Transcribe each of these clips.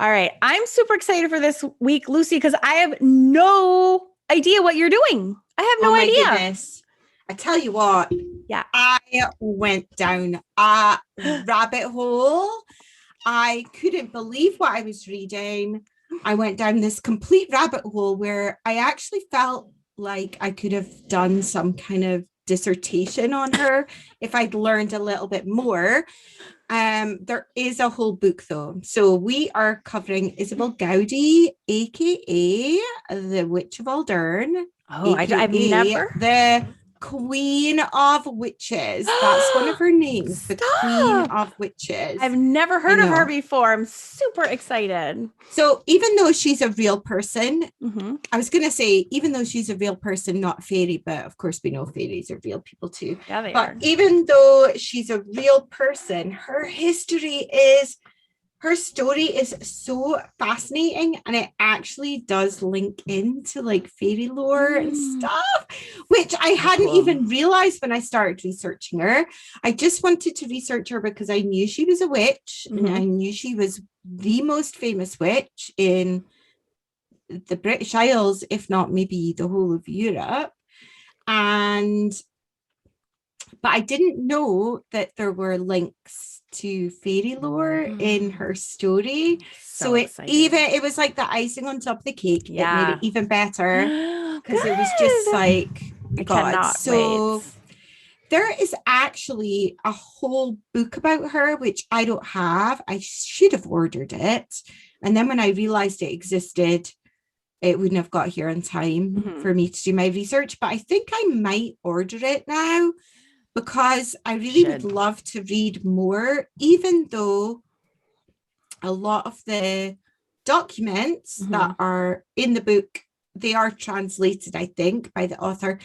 All right. I'm super excited for this week, Lucy, because I have no idea what you're doing. I have no idea. Goodness. I tell you what. Yeah. I went down a rabbit hole. I couldn't believe what I was reading. I went down this complete rabbit hole where I actually felt like I could have done some kind of dissertation on her if I'd learned a little bit more. There is a whole book though. So we are covering Isobel Gowdie, aka the Witch of Alderne. Oh, I've never. The Queen of Witches. That's one of her names. Stop. The Queen of Witches. I've never heard of her before. I'm super excited. So even though she's a real person, Mm-hmm. I was going to say, even though she's a real person, not fairy, but of course we know fairies are real people too. Yeah, they but are. Even though she's a real person, her story is so fascinating, and it actually does link into like fairy lore and stuff, which I hadn't even realized when I started researching her. I just wanted to research her because I knew she was a witch, and I knew she was the most famous witch in the British Isles, if not maybe the whole of Europe. But I didn't know that there were links to fairy lore in her story. So it was like the icing on top of the cake that made it even better, because it was just like, God. So there is actually a whole book about her, which I don't have. I should have ordered it. And then when I realized it existed, it wouldn't have got here in time for me to do my research. But I think I might order it now, because I really would love to read more, even though a lot of the documents that are in the book, they are translated, I think, by the author.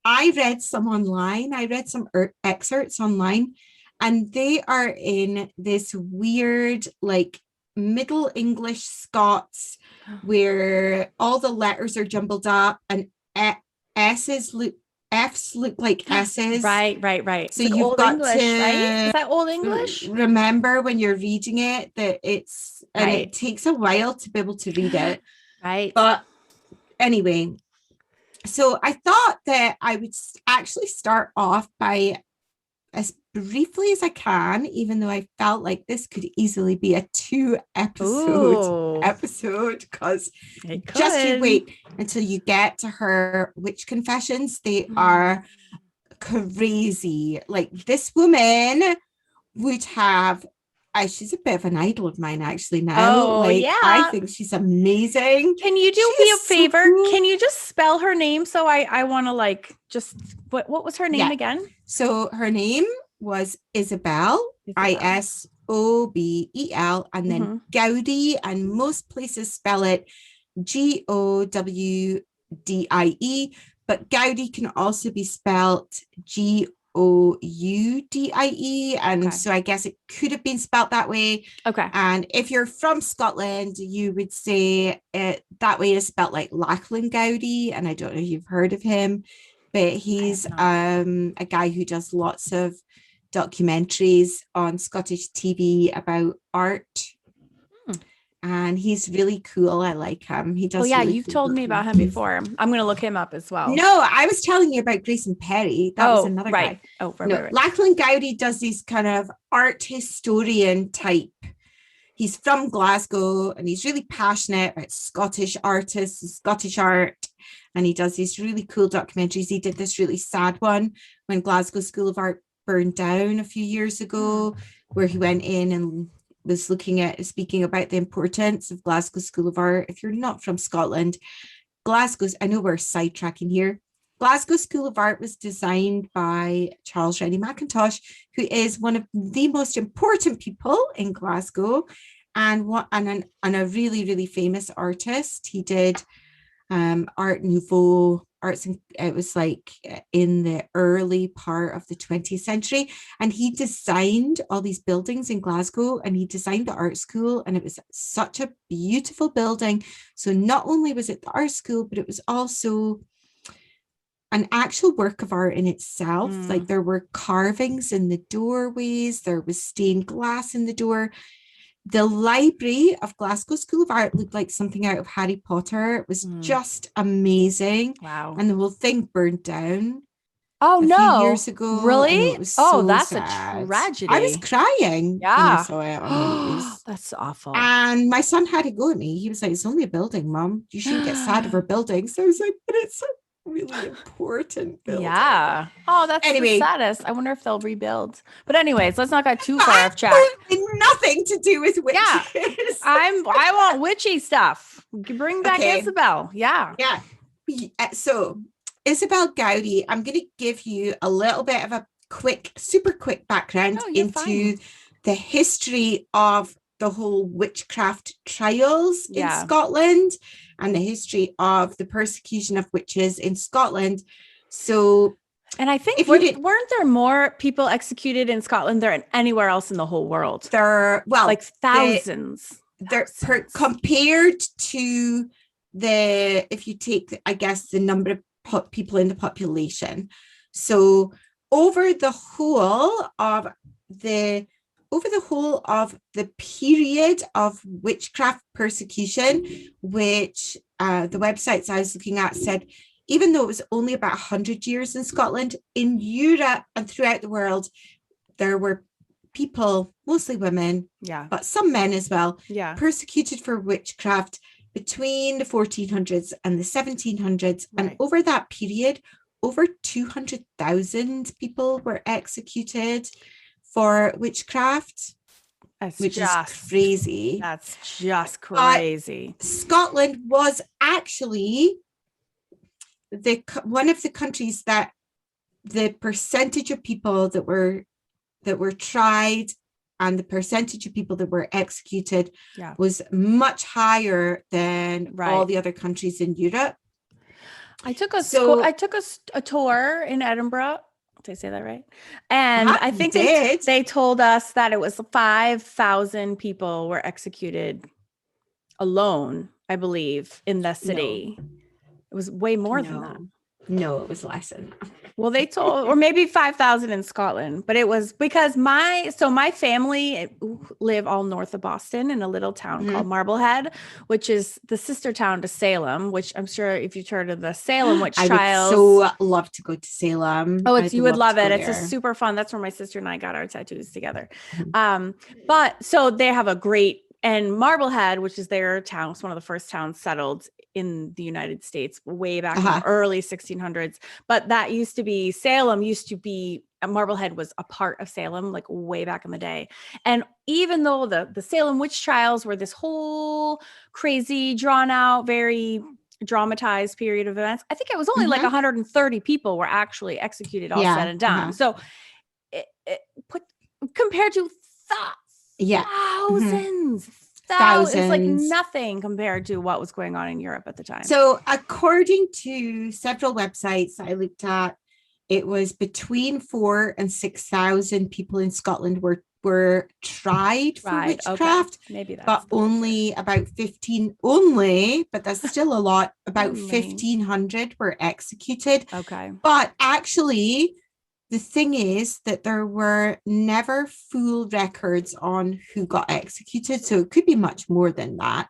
I read some online. I read some excerpts online, and they are in this weird, like, Middle English Scots, where all the letters are jumbled up and F's look like S's. Right. So like you've got English, to right? Is that Old English? Remember when you're reading it that it's, and it takes a while to be able to read it. Right. But anyway, so I thought that I would actually start off by, as briefly as I can, even though I felt like this could easily be a 2 episode, because just you wait until you get to her witch confessions. They are crazy. Like, this woman would have, she's a bit of an idol of mine actually now. I think she's amazing. Can you do me a favor? So cool. Can you just spell her name? So I want to like just, what was her name again? So her name was Isabelle, Isobel, and then Gowdy, and most places spell it Gowdie, but Gowdy can also be spelled Goudie, and so I guess it could have been spelled that way. Okay. And if you're from Scotland, you would say it that way is spelled like Lachlan Gowdy, and I don't know if you've heard of him, but he's a guy who does lots of documentaries on Scottish TV about art. And he's really cool. I like him. He does. Well, you've told me about him before. I'm going to look him up as well. No, I was telling you about Grayson Perry. That was another guy. Oh, right. Lachlan Gowdy does these kind of art historian type. He's from Glasgow, and he's really passionate about Scottish artists, Scottish art. And he does these really cool documentaries. He did this really sad one when Glasgow School of Art burned down a few years ago, where he went in and was speaking about the importance of Glasgow School of Art. If you're not from Scotland, I know we're sidetracking here. Glasgow School of Art was designed by Charles Rennie Mackintosh, who is one of the most important people in Glasgow, and a really, really famous artist. He did Art Nouveau, it was like in the early part of the 20th century, and he designed all these buildings in Glasgow, and he designed the art school, and it was such a beautiful building. So not only was it the art school, but it was also an actual work of art in itself. Like there were carvings in the doorways, there was stained glass in the door. The library of Glasgow School of Art looked like something out of Harry Potter. It was just amazing. Wow. And the whole thing burned down a few years ago. Really? It was so that's sad. a tragedy. I was crying when I saw it on the news. That's awful. And my son had to go at me. He was like, it's only a building, Mom. You shouldn't get sad over buildings. So I was like, but it's a really important building. Yeah. Oh, that's the saddest. I wonder if they'll rebuild. But anyways, let's not get too far off track. Nothing to do with witches. Yeah. I want witchy stuff. Bring back Isabel. Yeah. Yeah. So Isobel Gowdie, I'm going to give you a little bit of a super quick background into the history of the whole witchcraft trials in Scotland and the history of the persecution of witches in Scotland. So, and I think weren't there more people executed in Scotland than anywhere else in the whole world? Like thousands. Compared to if you take, I guess, the number of people in the population. So over the whole of the period of witchcraft persecution, which the websites I was looking at said, even though it was only about 100 years in Scotland, in Europe and throughout the world, there were people, mostly women, but some men as well, persecuted for witchcraft between the 1400s and the 1700s. And over that period, over 200,000 people were executed for witchcraft, which is crazy. That's just crazy. Scotland was actually one of the countries that the percentage of people that were tried and the percentage of people that were executed was much higher than all the other countries in Europe. I took a tour in Edinburgh. Did I say that right? And I think they told us that it was 5,000 people were executed alone, I believe, in the city. No. It was way more than that. No, it was less than that. Well, they told, or maybe 5,000 in Scotland, but it was because my family live all north of Boston in a little town called Marblehead, which is the sister town to Salem, which I'm sure if you've heard of the Salem witch trials. I would so love to go to Salem. Oh, you would love it. It's a super fun. That's where my sister and I got our tattoos together. But so they have a great, and Marblehead, which is their town, it's one of the first towns settled in the United States way back in the early 1600s. But that used to be, Marblehead was a part of Salem, like way back in the day. And even though the Salem witch trials were this whole crazy, drawn out, very dramatized period of events, I think it was only like 130 people were actually executed, all said and done. So it compared to thousands. It's like nothing compared to what was going on in Europe at the time. So according to several websites I looked at, it was between 4,000 and 6,000 people in Scotland were tried for witchcraft. Okay. Maybe that's but only about 15, but that's still a lot. About 1,500 were executed. Okay. But actually, the thing is that there were never full records on who got executed, so it could be much more than that.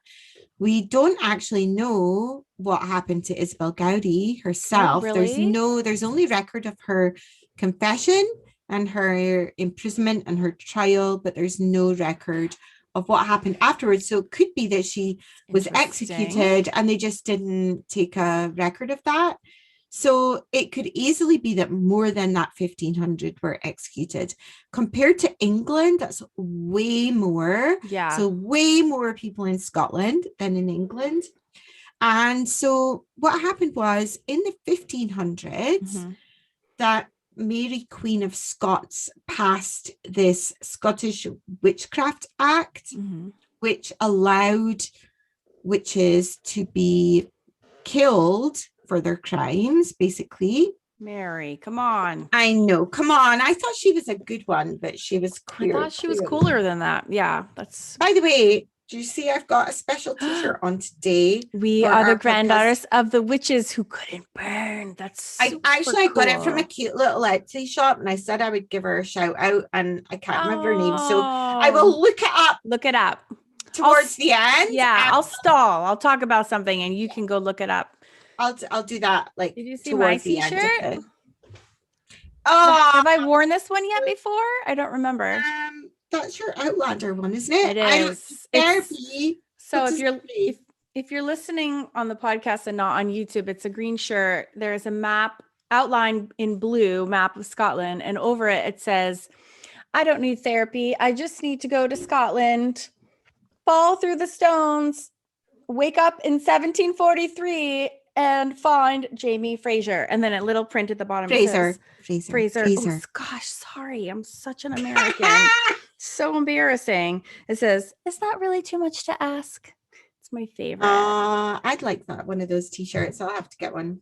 We don't actually know what happened to Isobel Gowdie herself. Oh, really? There's only record of her confession and her imprisonment and her trial, but there's no record of what happened afterwards. So it could be that she was executed and they just didn't take a record of that. So it could easily be that more than that 1,500 were executed. Compared to England, that's way more. Yeah. So way more people in Scotland than in England. And so what happened was in the 1500s, that Mary Queen of Scots passed this Scottish Witchcraft Act, which allowed witches to be killed for their crimes, basically. Mary, come on. I know, come on. I thought she was a good one, but she was queer. I thought she was cooler than that. Yeah, that's. By the way, Do you see I've got a special t-shirt on today? We are the granddaughters of the witches who couldn't burn. That's I got it from a cute little Etsy shop, and I said I would give her a shout out, and I can't remember her name, so I will look it up. Look it up towards the end. Yeah, I'll stall. I'll talk about something, and you can go look it up. I'll do that. Like, did you see my t-shirt? Oh, have I worn this one yet before? I don't remember. That's your Outlander one, isn't it? It is. So if you're listening on the podcast and not on YouTube, it's a green shirt. There's a map outlined in blue, map of Scotland, and over it says, "I don't need therapy. I just need to go to Scotland, fall through the stones, wake up in 1743, and find Jamie Fraser." And then a little print at the bottom. Fraser. Oh, gosh, sorry. I'm such an American. So embarrassing. It says, "Is that really too much to ask?" It's my favorite. I'd like that, one of those t-shirts. I'll have to get one.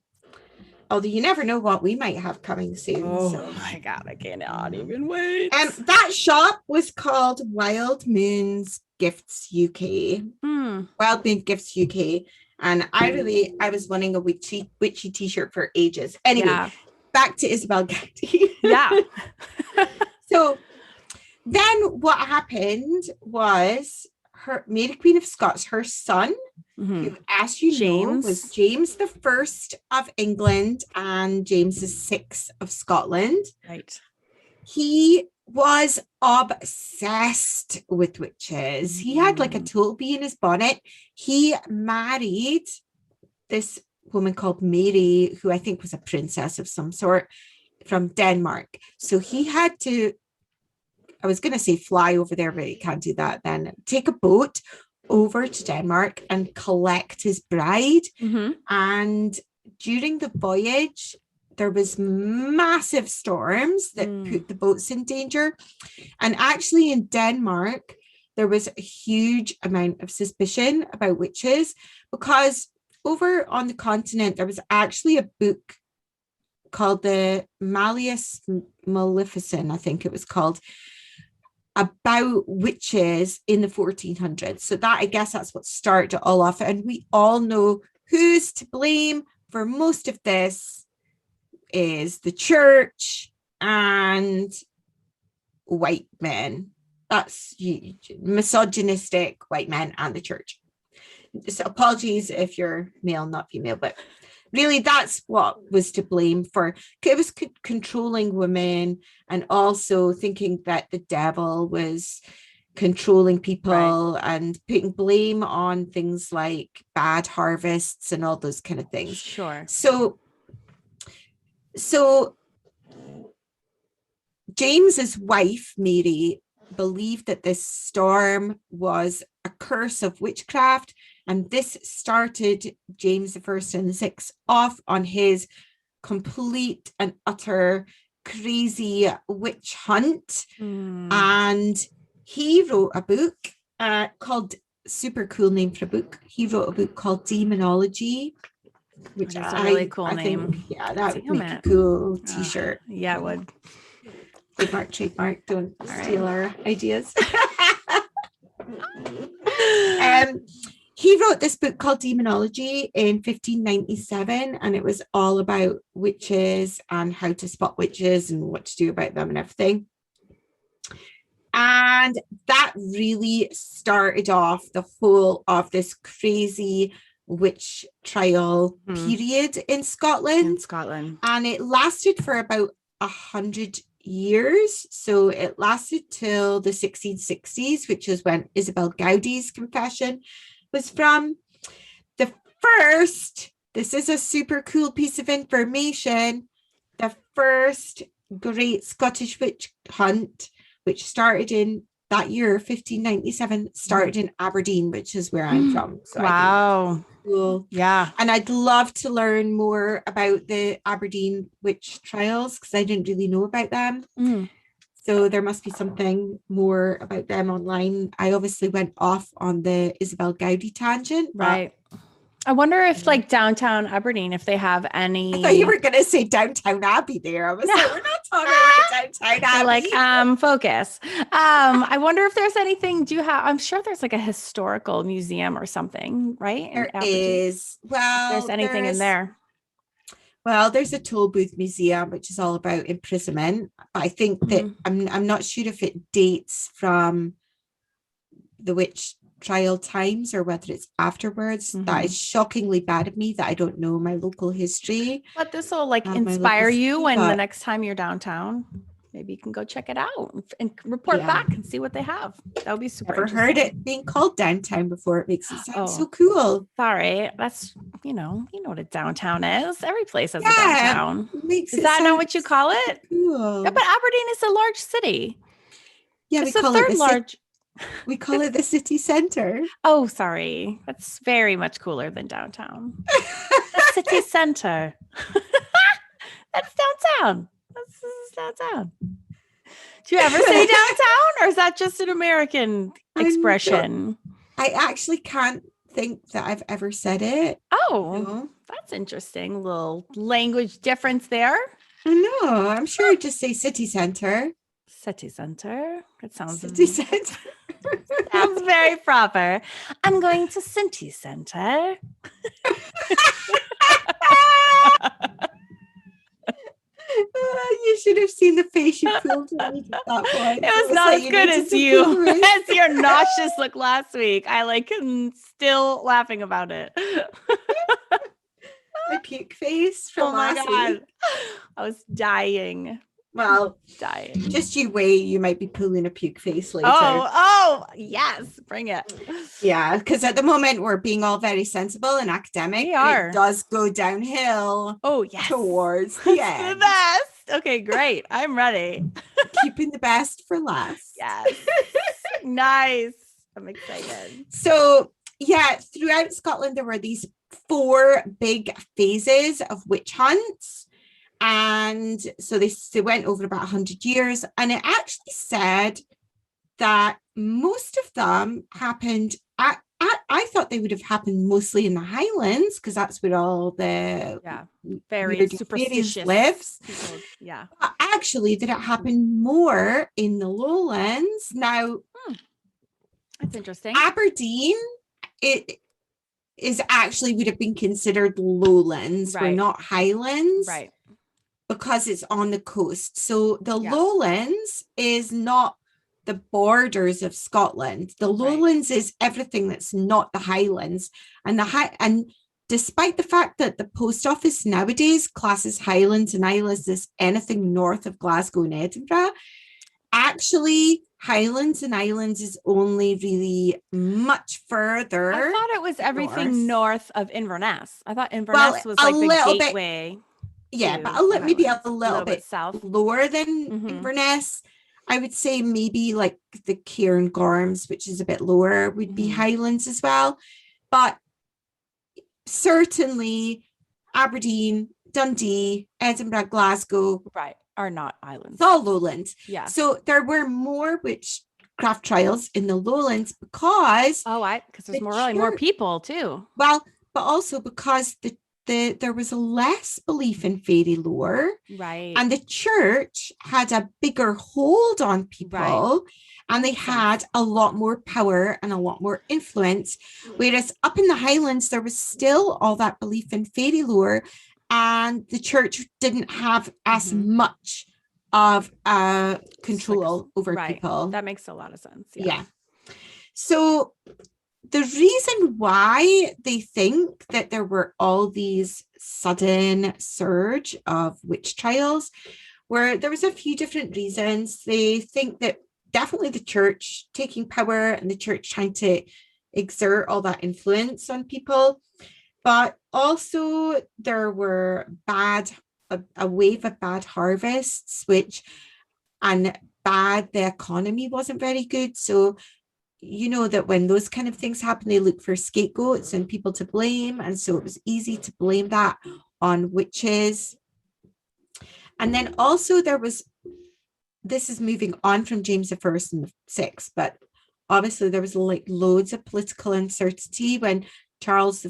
Although you never know what we might have coming soon. Oh my God, I cannot even wait. That shop was called Wild Moons Gifts UK. Wild Moon Gifts UK. And I was wanting a witchy t-shirt for ages. Anyway, back to Isobel Gowdie. Yeah. So then what happened was Mary Queen of Scots, her son, who, as you know, was James the First of England and James the Sixth of Scotland. Right. He was obsessed with witches. He had like a total bee in his bonnet. He married this woman called Mary, who I think was a princess of some sort from Denmark. So he had to, I was going to say fly over there, but he can't do that then. Take a boat over to Denmark and collect his bride. And during the voyage, there was massive storms that put the boats in danger. And actually in Denmark, there was a huge amount of suspicion about witches, because over on the continent, there was actually a book called the Malleus Maleficent, I think it was called, about witches in the 1400s. So that, I guess that's what started it all off. And we all know who's to blame for most of this is the church and white men. That's misogynistic white men and the church. So apologies if you're male, not female, but really that's what was to blame for. It was controlling women, and also thinking that the devil was controlling people, and putting blame on things like bad harvests and all those kind of things. Sure. So James's wife, Mary, believed that this storm was a curse of witchcraft, and this started James the First and the Sixth off on his complete and utter crazy witch hunt. And he wrote a book called, super cool name for a book. He wrote a book called Demonology, which is a really cool name. Think, yeah, that would make a cool t-shirt. Yeah, it would. Trademark. Don't steal our ideas. He wrote this book called Demonology in 1597, and it was all about witches and how to spot witches and what to do about them and everything. And that really started off the whole of this crazy witch trial period in Scotland. And it lasted for about 100 years. So it lasted till the 1660s, which is when Isobel Gowdie's confession was from. The first, this is a super cool piece of information, the first great Scottish witch hunt, which started in that year, 1597, started in Aberdeen, which is where I'm from. So wow. Cool. Yeah. And I'd love to learn more about the Aberdeen witch trials, because I didn't really know about them. So there must be something more about them online. I obviously went off on the Isabel Gowdie tangent. Right. I wonder if like downtown Aberdeen, if they have any. I thought you were going to say downtown Abbey there. I was like, we're not talking about downtown Abbey. Like, focus. I wonder if there's anything. I'm sure there's like a historical museum or something, right? There is. Well, if there's anything in there. Well, there's a toll booth museum, which is all about imprisonment. But I think that I'm not sure if it dates from the witch trial times or whether it's afterwards. That is shockingly bad of me that I don't know my local history. But this will like inspire you when the next time you're downtown. Maybe you can go check it out and report back and see what they have. That would be super. Never heard it being called downtown before. It makes it sound so cool. Sorry, that's you know what a downtown is. Every place has a downtown. Is that not what you call it? Cool. Yeah, but Aberdeen is a large city. Yeah, it's the third large. We call it the city center. Oh, sorry. That's very much cooler than downtown. The city center. That's downtown. This is downtown. Do you ever say downtown, or is that just an American expression? I actually can't think that I've ever said it. Oh, no. That's interesting. A little language difference there. I know. I'm sure I'd just say city center. City center. It sounds city center. Sounds very proper. I'm going to city center. You should have seen the face you pulled when you did that point. It was not as good as your nauseous look last week. I am still laughing about it. My puke face from last week. I was dying. Well, dying. Just you wait. You might be pulling a puke face later. Oh, yes. Bring it. Yeah, because at the moment we're being all very sensible and academic. We are. It does go downhill. Oh, yes. Towards the end. The best. Okay, great. I'm ready. Keeping the best for last. Yes. Nice. I'm excited. So, yeah, throughout Scotland, there were these 4 big phases of witch hunts. And so they went over about 100 years. And it actually said that most of them happened I thought they would have happened mostly in the Highlands, because that's where all the very superstitious lives. People, yeah. But actually, that it happened more in the Lowlands. Now, that's interesting. Aberdeen, it is actually would have been considered Lowlands. We're not Highlands. Right. Because it's on the coast. So the Lowlands is not the borders of Scotland. The Lowlands is everything that's not the Highlands. And and despite the fact that the post office nowadays classes Highlands and Isles as anything north of Glasgow and Edinburgh, actually Highlands and Islands is only really much further. I thought it was everything north of Inverness. I thought Inverness was like the gateway. But maybe a little bit south, lower than Inverness. I would say maybe like the Cairngorms, which is a bit lower, would be Highlands as well. But certainly Aberdeen, Dundee, Edinburgh, Glasgow, are not islands. It's all Lowlands. Yeah. So there were more witchcraft trials in the Lowlands because there's more people too. Well, but also because there was less belief in fairy lore, right? And the church had a bigger hold on people, and they had a lot more power and a lot more influence. Whereas up in the Highlands, there was still all that belief in fairy lore, and the church didn't have as much of control over people. That makes a lot of sense. Yeah. So the reason why they think that there were all these sudden surge of witch trials there was a few different reasons. They think that definitely the church taking power and the church trying to exert all that influence on people, but also there were a wave of bad harvests, the economy wasn't very good. So you know that when those kind of things happen, they look for scapegoats and people to blame. And so it was easy to blame that on witches. And then also this is moving on from James I and the VI, but obviously there was like loads of political uncertainty when Charles I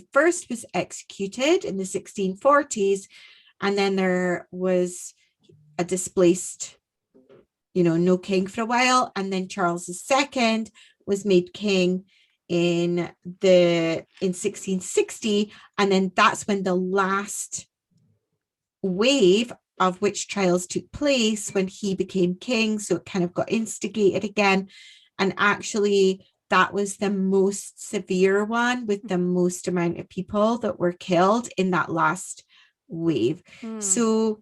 was executed in the 1640s, and then there was a displaced, no king for a while, and then Charles II was made king in 1660, and then that's when the last wave of witch trials took place, when he became king. So it kind of got instigated again, and actually that was the most severe one, with the most amount of people that were killed in that last wave. So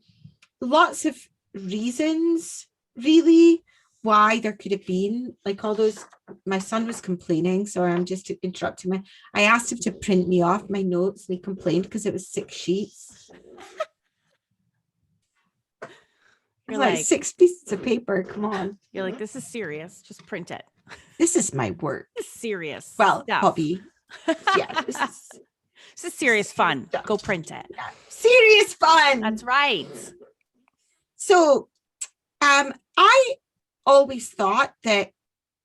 lots of reasons really why there could have been like all those. My son was complaining, so I'm just interrupting I asked him to print me off my notes, and he complained because it was 6 sheets. You're like 6 pieces of paper, come on. You're like, this is serious, just print it. This is my work. This is serious. Well, stuff. hobby. Yeah, this is serious fun. Stuff. Go print it. Yeah. Serious fun. That's right. So I always thought that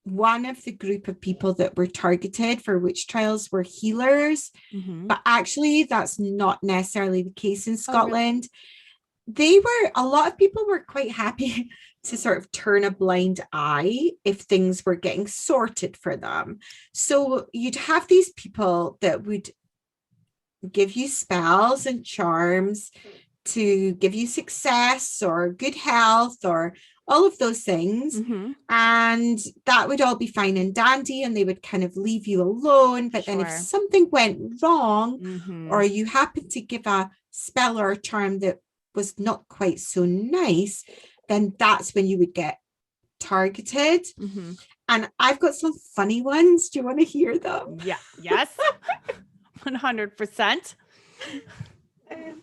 one of the group of people that were targeted for witch trials were healers, but actually that's not necessarily the case in Scotland. Really? A lot of people were quite happy to sort of turn a blind eye if things were getting sorted for them. So you'd have these people that would give you spells and charms to give you success or good health or all of those things. And that would all be fine and dandy, and they would kind of leave you alone. But then if something went wrong, or you happened to give a spell or a charm that was not quite so nice, then that's when you would get targeted. And I've got some funny ones. Do you want to hear them? Yeah. Yes. 100%.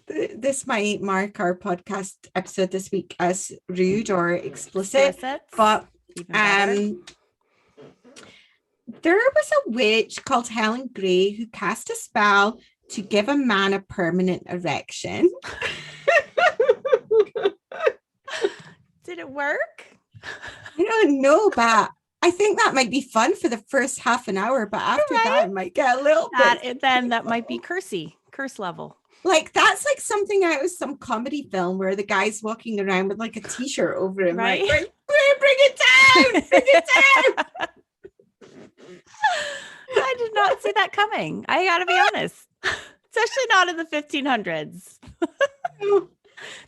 This might mark our podcast episode this week as rude or explicit. But there was a witch called Helen Grey who cast a spell to give a man a permanent erection. Did it work? I don't know, but I think that might be fun for the first half an hour, but after that it might get a little bit. Then that might be curse level. Like that's like something out of some comedy film where the guy's walking around with like a t-shirt over him, right? Like, bring it down, bring it down. I did not see that coming. I gotta be honest, especially not in the 1500s.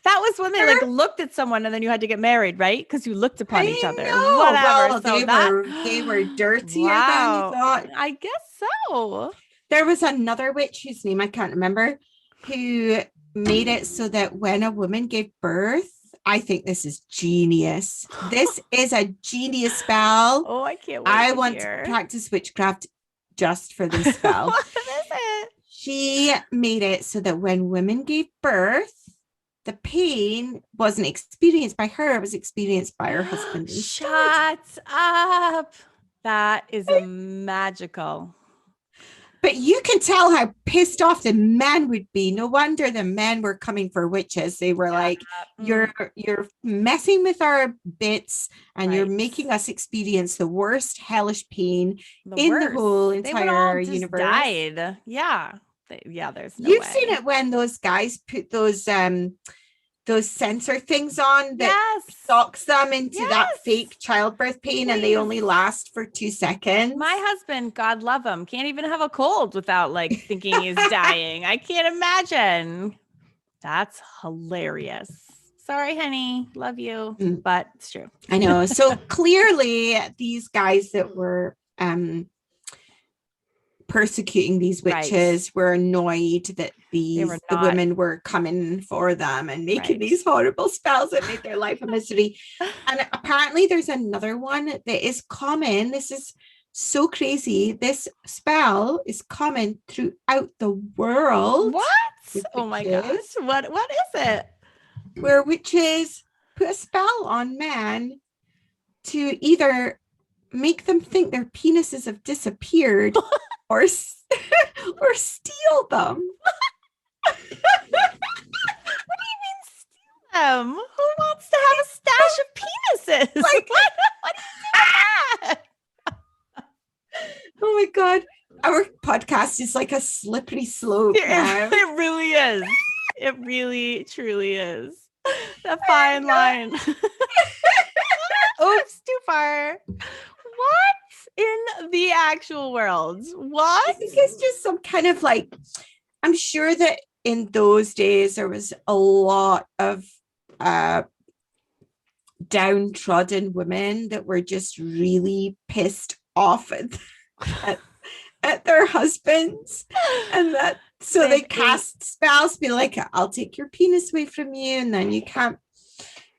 That was when they like looked at someone and then you had to get married, right? Because you looked upon each other. Whatever. Well, they were dirtier than you thought. I guess so. There was another witch whose name I can't remember, who made it so that when a woman gave birth, I think this is genius. This is a genius spell. Oh, I can't wait. I want to practice witchcraft just for this spell. What is it? She made it so that when women gave birth, the pain wasn't experienced by her, it was experienced by her husband. Shut up. That is magical. But you can tell how pissed off the men would be. No wonder the men were coming for witches. They were like, you're messing with our bits and you're making us experience the worst hellish pain the whole entire universe. Died. Yeah. There's no You've way. seen it when those guys put those sensor things on that socks them into that fake childbirth pain, and they only last for 2 seconds. My husband, God love him, can't even have a cold without like thinking he's dying. I can't imagine. That's hilarious. Sorry, honey. Love you. But it's true. I know. So clearly these guys that were persecuting these witches were annoyed that the women were coming for them and making these horrible spells that made their life a misery. And apparently there's another one that is common. This is so crazy. This spell is common throughout the world. What? Oh my gosh. What is it? Where witches put a spell on men to either make them think their penises have disappeared or steal them. What do you mean steal them? Who wants to have a stash of penises? Like, what do you do with that? Oh my God. Our podcast is like a slippery slope now. It really is. It really, truly is. The fine line. Oops, too far. What in the actual world? What? I think it's just some kind of like, I'm sure that in those days there was a lot of downtrodden women that were just really pissed off at their husbands, and that so they cast spells, be like, I'll take your penis away from you, and then you can't,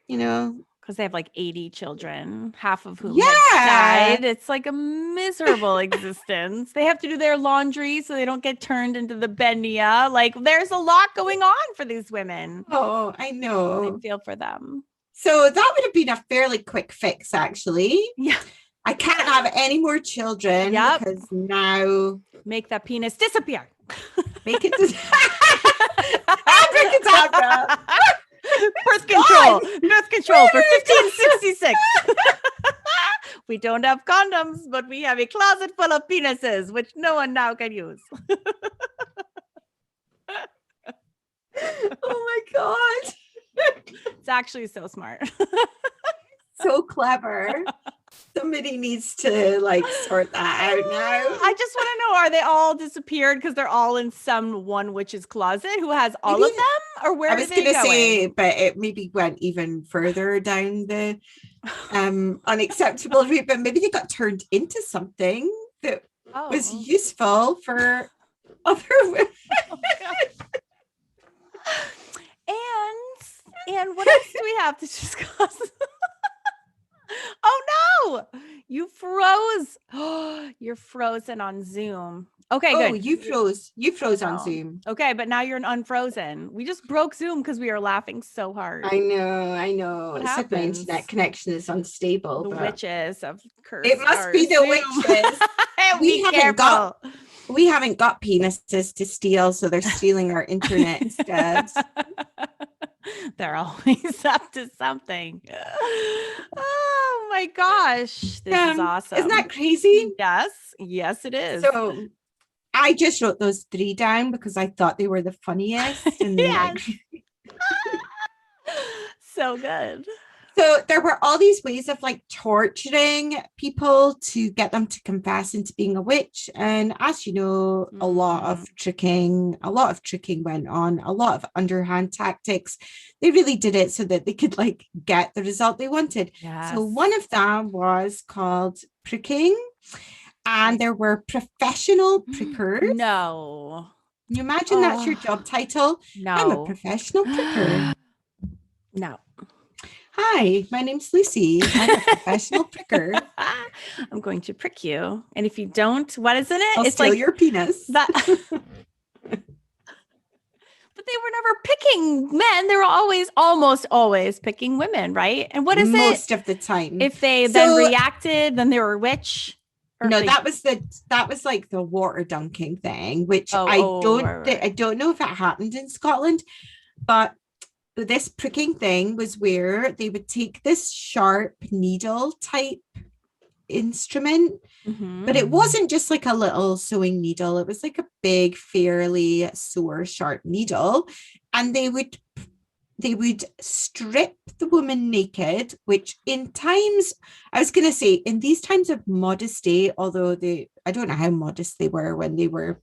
because they have like 80 children, half of whom have died. It's like a miserable existence. They have to do their laundry so they don't get turned into the benia. Like, there's a lot going on for these women. Oh, I know. I feel for them. So that would have been a fairly quick fix, actually. Yeah. I can't have any more children because now... Make that penis disappear. Make it Abracadabra. Birth control for 1566. We don't have condoms, but we have a closet full of penises, which no one now can use. Oh my God. It's actually so smart. So clever. Somebody needs to like sort that out now. I just want to know, are they all disappeared because they're all in some one witch's closet who has all of them? Or where I was going to say, but it maybe went even further down the unacceptable route, but maybe they got turned into something that was useful for other women. And what else do we have to discuss? Oh no, you froze. You're frozen on Zoom. Okay, good. Oh, you froze on Zoom. Okay, but now you're unfrozen. We just broke Zoom because we were laughing so hard. I know. It's like my internet connection is unstable. The witches of curse. It must be the Zoom. Witches. We haven't got penises to steal, so they're stealing our internet instead. They're always up to something. Oh my gosh. This is awesome. Isn't that crazy? Yes, it is. So I just wrote those 3 down because I thought they were the funniest. And so good. So there were all these ways of like torturing people to get them to confess into being a witch. And as you know, a lot of tricking went on, a lot of underhand tactics. They really did it so that they could like get the result they wanted. Yes. So one of them was called pricking, and there were professional prickers. No. Can you imagine that's your job title? No. I'm a professional pricker. No. Hi, my name's Lucy. I'm a professional pricker. I'm going to prick you. And if you don't, what isn't it? I'll steal your penis. But they were never picking men. They were almost always picking women, right? And what is it? Most of the time. If they then reacted, then they were a witch. No, that was like the water dunking thing, which I don't know if it happened in Scotland, but this pricking thing was where they would take this sharp needle type instrument, but it wasn't just like a little sewing needle. It was like a big, fairly sore, sharp needle, and they would strip the woman naked, which in these times of modesty, although I don't know how modest they were when they were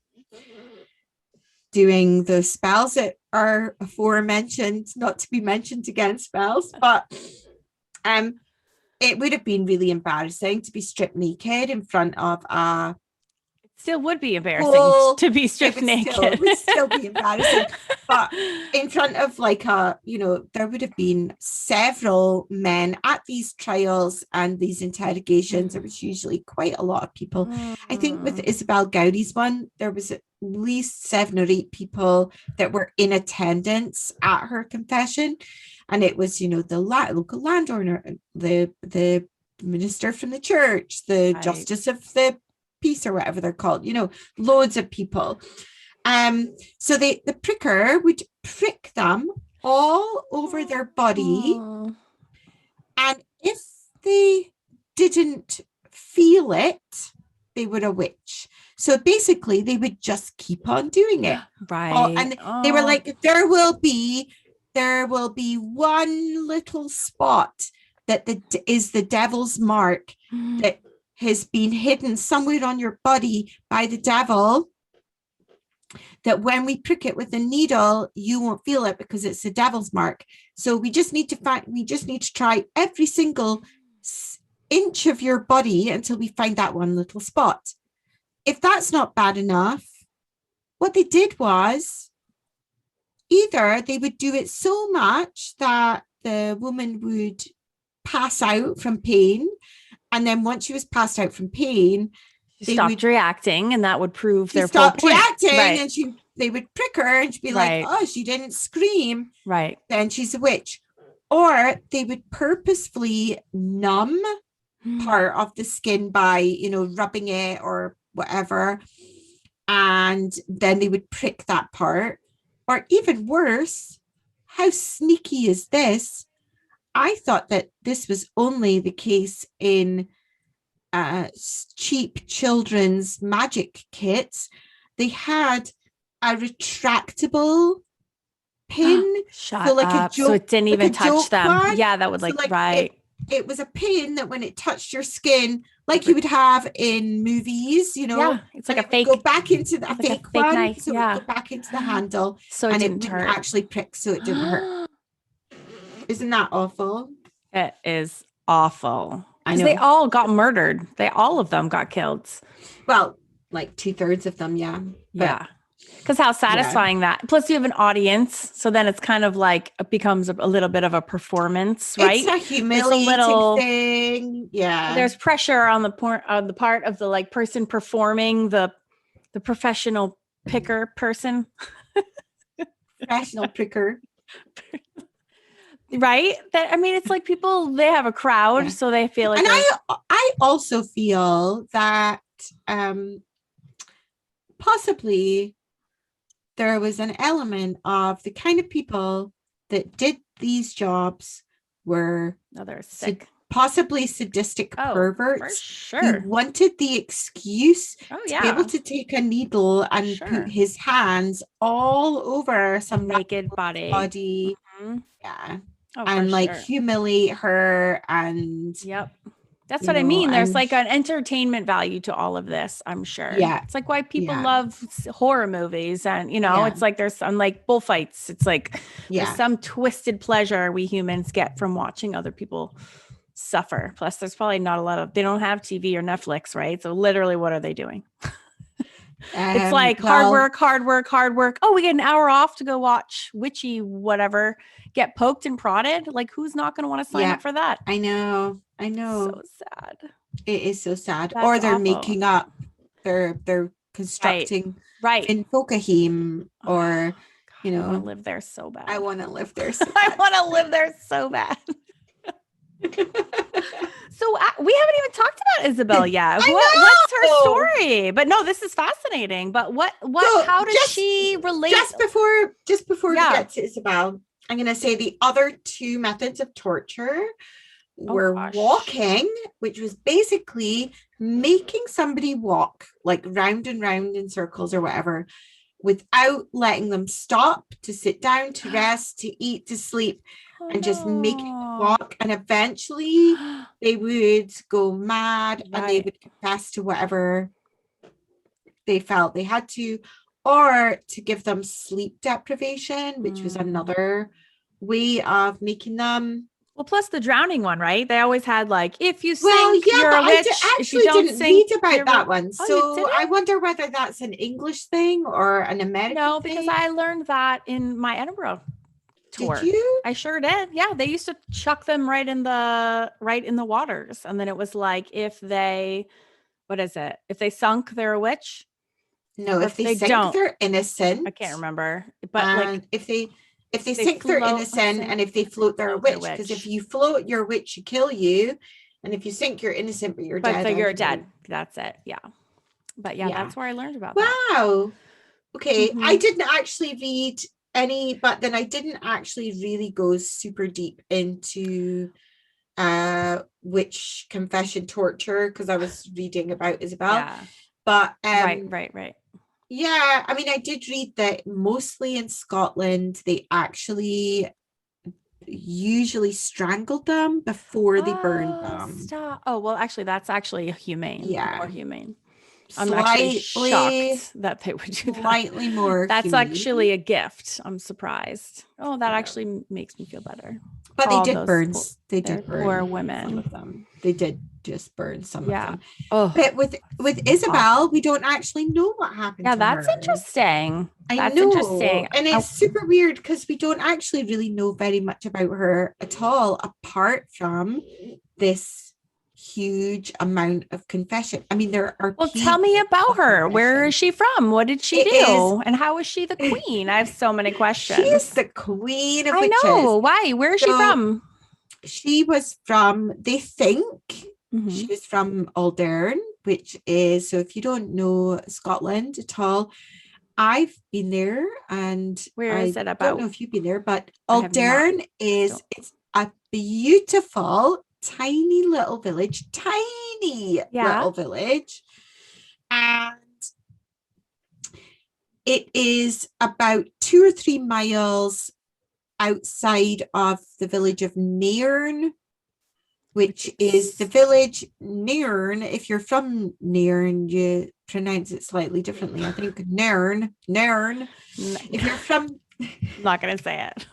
doing the spells that are aforementioned, not to be mentioned again, spells, but it would have been really embarrassing to be stripped naked in front of a... It still would be embarrassing to be stripped naked. It would still be embarrassing. But in front of there would have been several men at these trials and these interrogations. There was usually quite a lot of people. I think with Isobel Gowdie's one, there was at least 7 or 8 people that were in attendance at her confession. And it was, the local landowner, the minister from the church, the justice of the peace or whatever they're called, loads of people. So the pricker would prick them all over their body. And if they didn't feel it, they were a witch. So basically they would just keep on doing it. Right. And they were like, there will be one little spot that is the devil's mark that has been hidden somewhere on your body by the devil, that when we prick it with a needle, you won't feel it because it's the devil's mark. So we just need to try every single inch of your body until we find that one little spot. If that's not bad enough, what they did was either they would do it so much that the woman would pass out from pain, and then once she was passed out from pain, she stopped reacting, and that would prove their stopped full point. reacting, right. And they would prick her, and she'd be right. like, "Oh, she didn't scream." Right. Then she's a witch. Or they would purposefully numb part of the skin by, rubbing it or whatever, and then they would prick that part. Or even worse, how sneaky is this? I thought that this was only the case in cheap children's magic kits. They had a retractable pin. Shut up. So it didn't even touch them. One. Yeah, that would right. It was a pin that when it touched your skin, like you would have in movies, Yeah, it's like a fake. Go back into the fake one. Knife. So yeah. it would go back into the handle. So it didn't hurt. Actually prick, so it didn't hurt. Isn't that awful? It is awful. I know. They all got murdered. All of them got killed. Well, like 2/3 of them, yeah. Yeah. Because how satisfying that. Plus you have an audience. So then it's kind of like it becomes a little bit of a performance, right? It's a humiliating thing. Yeah. There's pressure on the part of the like person performing, the professional picker person. Professional pricker. Right? It's like people, they have a crowd, so they feel like. And I also feel that possibly there was an element of the kind of people that did these jobs were they're sick. Possibly sadistic perverts sure. who wanted the excuse to be able to take a needle and put his hands all over some naked body. Mm-hmm. Yeah. And humiliate her and that's what I mean. There's like an entertainment value to all of this, I'm sure. Yeah. It's like why people love horror movies, and it's like there's some like bullfights. It's like there's some twisted pleasure we humans get from watching other people suffer. Plus there's probably not a lot they don't have TV or Netflix, right? So literally what are they doing? It's like hard work. Oh, we get an hour off to go watch witchy whatever, get poked and prodded. Like who's not going to want to sign up for that? I know. So sad. It is so sad. That's or they're awful. making up. They're constructing in Fokahim or I want to live there so bad. I want to live there so bad. I want to live there so bad. So we haven't even talked about Isabel yet. What's her story? But no, this is fascinating. But how does she relate? Just before we get to Isabel, I'm going to say the other two methods of torture were walking, which was basically making somebody walk like round and round in circles or whatever, without letting them stop to sit down, to rest, to eat, to sleep. And just making them walk, and eventually they would go mad and they would confess to whatever they felt they had to, or to give them sleep deprivation, which was another way of making them. Well, plus the drowning one, right? They always had like, if you sink, you're a witch. I actually didn't read about that one. So I wonder whether that's an English thing or an American thing. No, because I learned that in my Edinburgh tour. Did you? I sure did. Yeah, they used to chuck them right in the waters, and then it was like if they sunk, they're a witch. No, if they sink, they're innocent. I can't remember, but like if they sink, they're innocent, and if they float, they're a witch. Because if you float, you're a witch, you kill you, and if you sink, you're innocent, but you're dead. But you're dead. That's it. Yeah. But that's where I learned about that. Wow. Okay, I didn't actually read any, but then I didn't actually really go super deep into witch confession torture because I was reading about Isabel. Yeah. But right. Yeah, I mean, I did read that mostly in Scotland, they actually usually strangled them before they burned them. Stop. Oh, well, actually, that's actually humane. Yeah. More humane. I'm actually shocked that they would do that. Slightly more That's humane. actually a gift. I'm surprised. Oh, that actually makes me feel better. But they did burn. They did burn poor women. some of them. They did just burn some of them. Oh, but with Isabel, we don't actually know what happened. Yeah, to that's her. Interesting. That's interesting, and it's super weird because we don't actually really know very much about her at all, apart from this huge amount of confession. I mean, there are. Well, tell me about her. Where is she from? What did she do? And how is she the queen? I have so many questions. She's the queen of witches. I know. Why? Where is she from? She was from, they think, she was from Aldearn, which is, so if you don't know Scotland at all, I've been there, and where is it about? I don't know if you've been there, but Alderne it's a beautiful, tiny little village, little village, and it is about 2 or 3 miles outside of the village of Nairn, which is the village Nairn. If you're from Nairn, you pronounce it slightly differently. I think Nairn. If you're from, I'm not going to say it.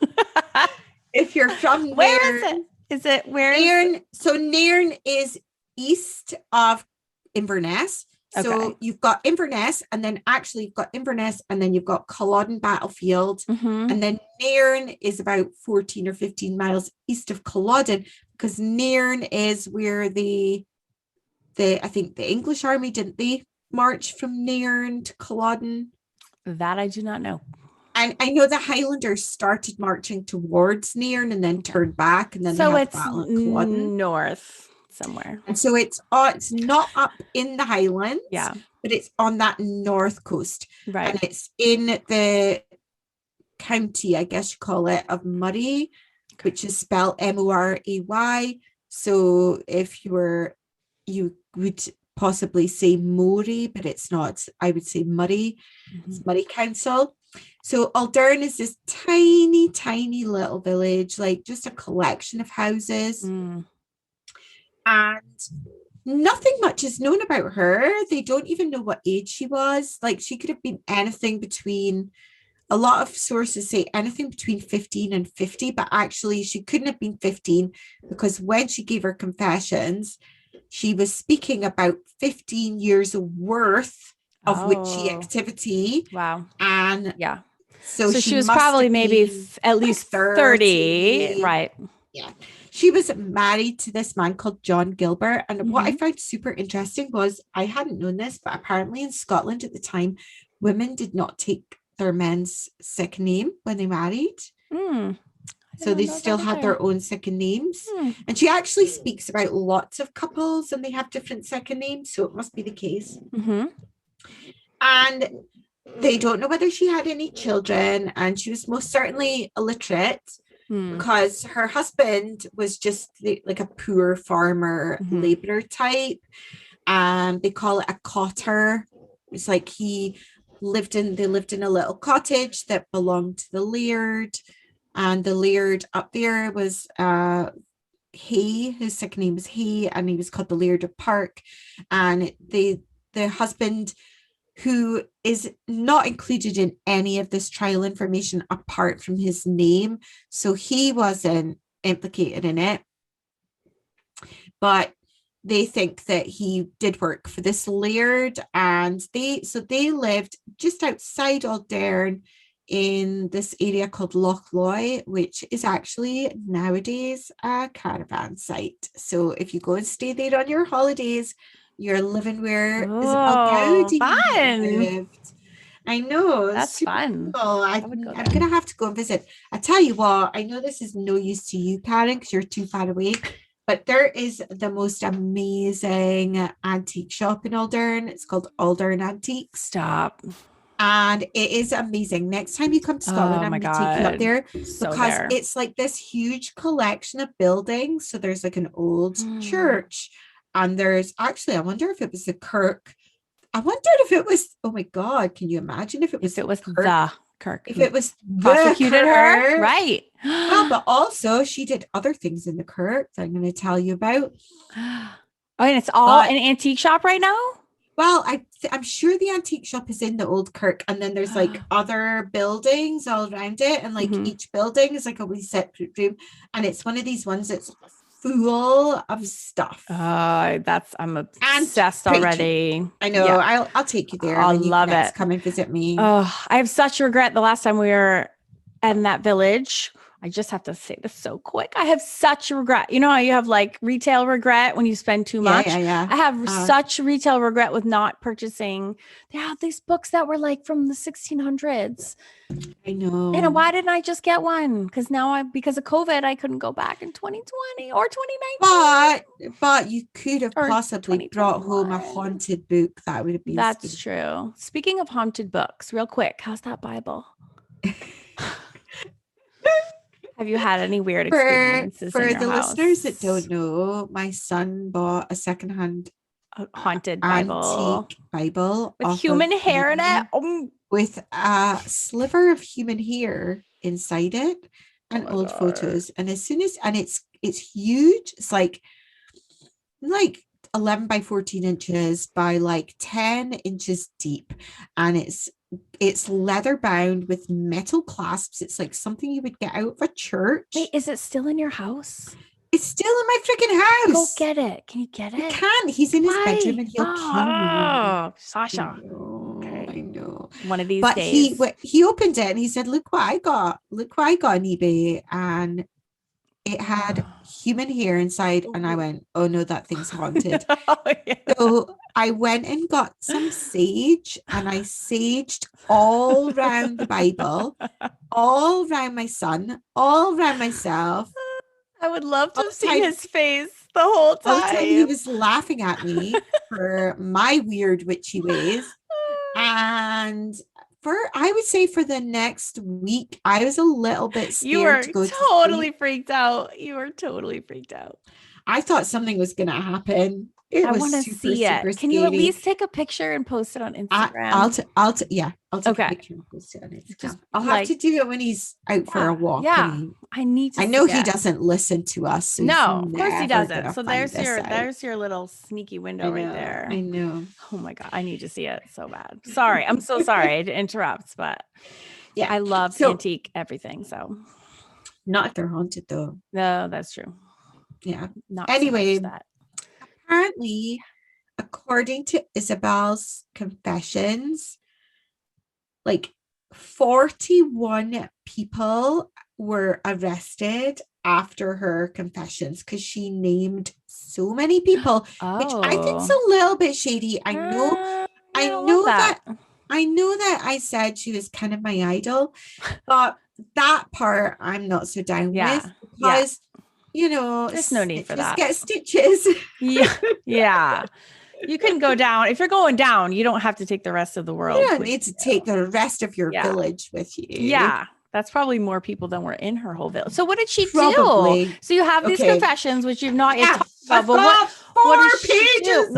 If you're from where Nairn, is it? Is it where? Nairn. So Nairn is east of Inverness. So you've got Inverness, and then actually you've got Inverness, and then you've got Culloden Battlefield, and then Nairn is about 14 or 15 miles east of Culloden, because Nairn is where the I think the English army, didn't they march from Nairn to Culloden? That I do not know. And I know the Highlanders started marching towards Nairn and then turned back, and then so they it's battle at Culloden. North somewhere. And so it's not up in the Highlands, but it's on that north coast. Right. And it's in the county, I guess you call it, of Murray, which is spelled Moray. So if you would possibly say Moray, but it's not. I would say Murray. It's Murray Council. So Alderne is this tiny, tiny little village, like just a collection of houses. And nothing much is known about her. They don't even know what age she was. Like, she could have been anything between, a lot of sources say anything between 15 and 50, but actually she couldn't have been 15, because when she gave her confessions, she was speaking about 15 years worth of witchy activity. Wow. And so she was probably maybe at least 30. Right. Yeah. She was married to this man called John Gilbert. And what I found super interesting was, I hadn't known this, but apparently in Scotland at the time, women did not take their men's second name when they married. So they still had their own second names. And she actually speaks about lots of couples and they have different second names. So it must be the case. And they don't know whether she had any children. And she was most certainly illiterate. Because her husband was just like a poor farmer laborer type, and they call it a cotter. It's like they lived in a little cottage that belonged to the Laird, and the Laird up there was Hay. His second name was Hay, and he was called the Laird of Park. And the husband, who is not included in any of this trial information apart from his name. So he wasn't implicated in it. But they think that he did work for this Laird, and they lived just outside Aldearn in this area called Loch Loy, which is actually nowadays a caravan site. So if you go and stay there on your holidays, you're living where Isobel Gowdie lived. I know. That's fun. Cool. I'm going to have to go and visit. I tell you what, I know this is no use to you, Karen, because you're too far away, but there is the most amazing antique shop in Alderne. It's called Alderne Antiques. Stop. And it is amazing. Next time you come to Scotland, I'm my going to take you up God. there So because there. it's like this huge collection of buildings. So there's like an old church, and there's actually, I wonder if it was a kirk. I wondered if it was, oh my God, can you imagine if it was the Kirk? If it was prosecuted her, right? Well, but also she did other things in the kirk that I'm going to tell you about. Oh, and it's all an antique shop right now? Well, I'm sure the antique shop is in the old kirk, and then there's like other buildings all around it, and like each building is like a wee separate room, and it's one of these ones that's full of stuff. I'm obsessed already. Cheap. I know. Yeah. I'll take you there. I'll love it. Come and visit me. Oh, I have such regret. The last time we were in that village, I just have to say this so quick. I have such regret. You know how you have like retail regret when you spend too much? Yeah. I have such retail regret with not purchasing. They have these books that were like from the 1600s. I know. And why didn't I just get one? Because now because of COVID, I couldn't go back in 2020 or 2019. But you could have possibly brought home a haunted book. That would have been. That's true. Speaking of haunted books, real quick, how's that Bible? Have you had any weird experiences for in your the house? listeners that don't know? My son bought a secondhand haunted Bible, antique Bible with human hair in it, with a sliver of human hair inside it, and old photos. And as soon as it's huge. It's like 11 by 14 inches by like 10 inches deep, and it's leather bound with metal clasps. It's like something you would get out of a church. Wait, is it still in your house? It's still in my freaking house. Go get it. Can you get it? You can. He's in his bedroom and he'll kill me. Sasha. I know. One of these days. But he opened it and he said, look what I got. Look what I got on eBay. And it had human hair inside. And I went, oh no, that thing's haunted. So I went and got some sage, and I saged all around the Bible, all around my son, all around myself. I would love to see his face the whole time. He was laughing at me for my weird witchy ways. And I would say for the next week, I was a little bit scared to go totally freaked out. You were totally freaked out. I thought something was going to happen. I want to see it. Can you at least take a picture and post it on Instagram? I'll take a picture and post it on Instagram. I'll have to do it when he's out for a walk. Yeah, I need to. I know he doesn't listen to us. So no, of course he doesn't. So there's your little sneaky window right there. I know. Oh my God, I need to see it so bad. Sorry, I'm so sorry to interrupt, but yeah, I love antique everything. So not if they're haunted though. No, that's true. Yeah. Not anyway. So much that. Apparently, according to Isabel's confessions, like 41 people were arrested after her confessions because she named so many people, which I think is a little bit shady. I know that I said she was kind of my idol, but that part I'm not so down with because you know, there's no need for that. Get stitches. Yeah. You can go down. If you're going down, you don't have to take the rest of the world. You don't need to take the rest of your village with you. Yeah. That's probably more people than were in her whole village. So what did she do? So you have these confessions, which you've not yet talked about. But what did she do?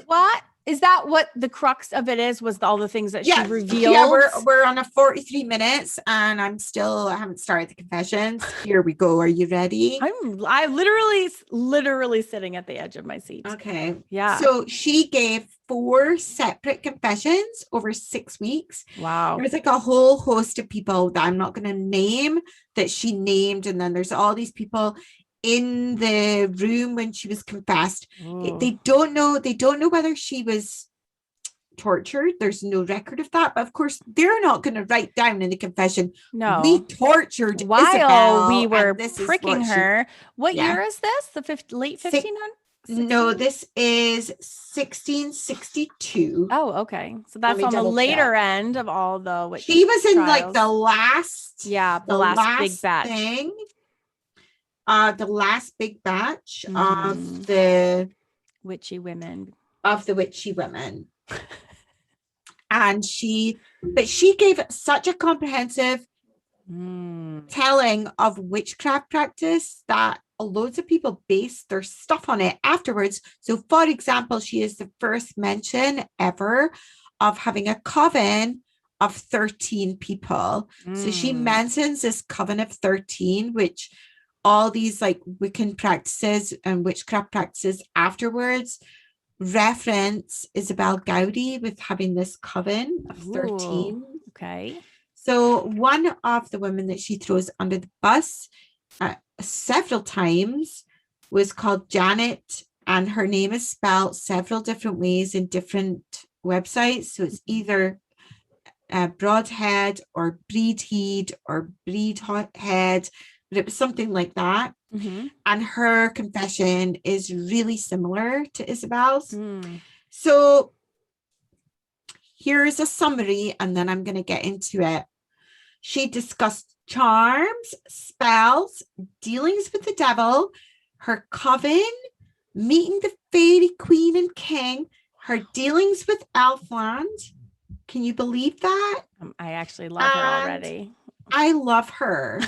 What? Is that what the crux of it is? Was all the things that she revealed? Yeah, we're on a 43 minutes and I haven't started the confessions. Here we go. Are you ready? I literally sitting at the edge of my seat. Okay. Yeah. So she gave 4 separate confessions over 6 weeks. Wow. There's like a whole host of people that I'm not going to name that she named. And then there's all these people in the room when she was confessed. They don't know whether she was tortured. There's no record of that, but of course they're not going to write down in the confession, no, we tortured while Isabel, we were pricking her. What year is this? The late 1500s? No, this is 1662. Oh, okay. So that's on the later end of all the she was in trials. Like the last big batch thing. The last big batch of the witchy women. And and she gave such a comprehensive telling of witchcraft practice that loads of people based their stuff on it afterwards. So, for example, she is the first mention ever of having a coven of 13 people. So she mentions this coven of 13, which all these like Wiccan practices and witchcraft practices afterwards reference Isobel Gowdie with having this coven of 13. Ooh, okay. So one of the women that she throws under the bus several times was called Janet, and her name is spelled several different ways in different websites. So it's either Broadhead or Breedhead or Breedhead, but it was something like that. And her confession is really similar to Isabel's. So here's a summary, and then I'm going to get into it. She discussed charms, spells, dealings with the devil, her coven, meeting the fairy queen and king, her dealings with Elfland. Can you believe that? I actually love her already. I love her.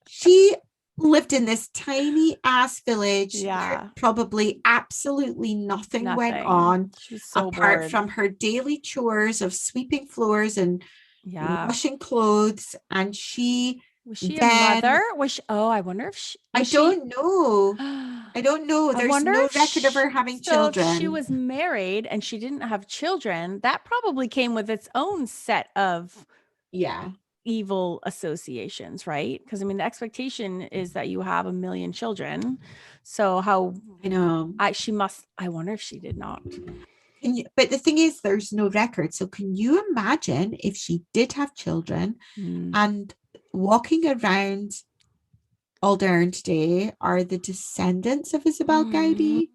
She lived in this tiny ass village where probably absolutely nothing went on so apart bored from her daily chores of sweeping floors and washing clothes. And was she a mother? I wonder if she don't know. I don't know. There's no record of her having children. If she was married and she didn't have children, that probably came with its own set of evil associations, right? Because I mean, the expectation is that you have a million children. So how I know I wonder if she did not. But the thing is, there's no record. So can you imagine if she did have children and walking around Alderne today are the descendants of Isobel Gowdie?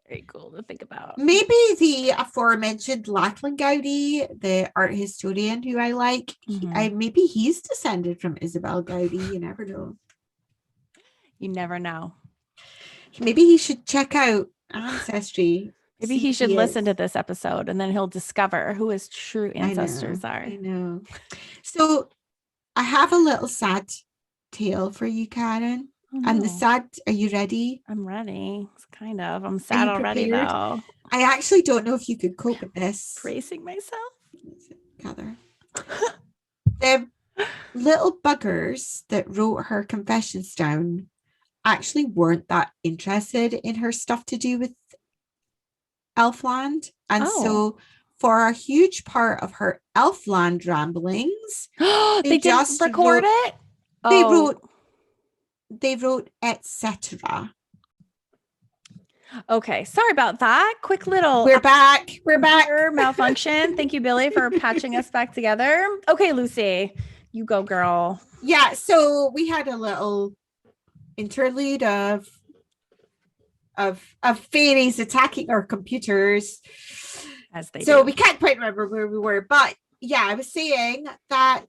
Very cool to think about. Maybe the aforementioned Lachlan Gowdy, the art historian who I like, maybe he's descended from Isobel Gowdie. You never know. You never know. Maybe he should check out Ancestry. Maybe he should listen to this episode and then he'll discover who his true ancestors are. I know. So I have a little sad tale for you, Karen. And the sad, are you ready? I'm ready. It's kind of. I'm sad already, though. I actually don't know if you could cope with this. Bracing myself. Gather. The little buggers that wrote her confessions down actually weren't that interested in her stuff to do with Elfland. And so for a huge part of her Elfland ramblings, they didn't record it? They wrote etc. Okay, sorry about that. Quick little We're back malfunction. Thank you, Billy, for patching us back together. Okay, Lucy, you go, girl. Yeah, so we had a little interlude of fairies attacking our computers, as they do. We can't quite remember where we were, but yeah, I was saying that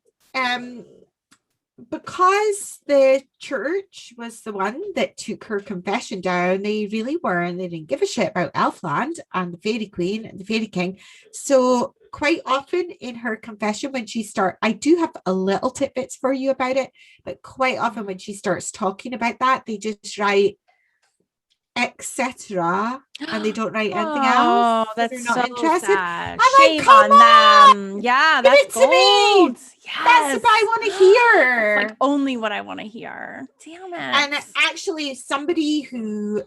because the church was the one that took her confession down, they didn't give a shit about Elfland and the fairy queen and the fairy king. So quite often in her confession, I do have a little tidbits for you about it, but quite often when she starts talking about that, they just write etc. and they don't write anything else. That's not so interested. sad. I'm Shame like, come on them. Yeah, give it gold. to me. Yes. That's what I want to hear. Like only what I want to hear. Damn it. And actually, somebody who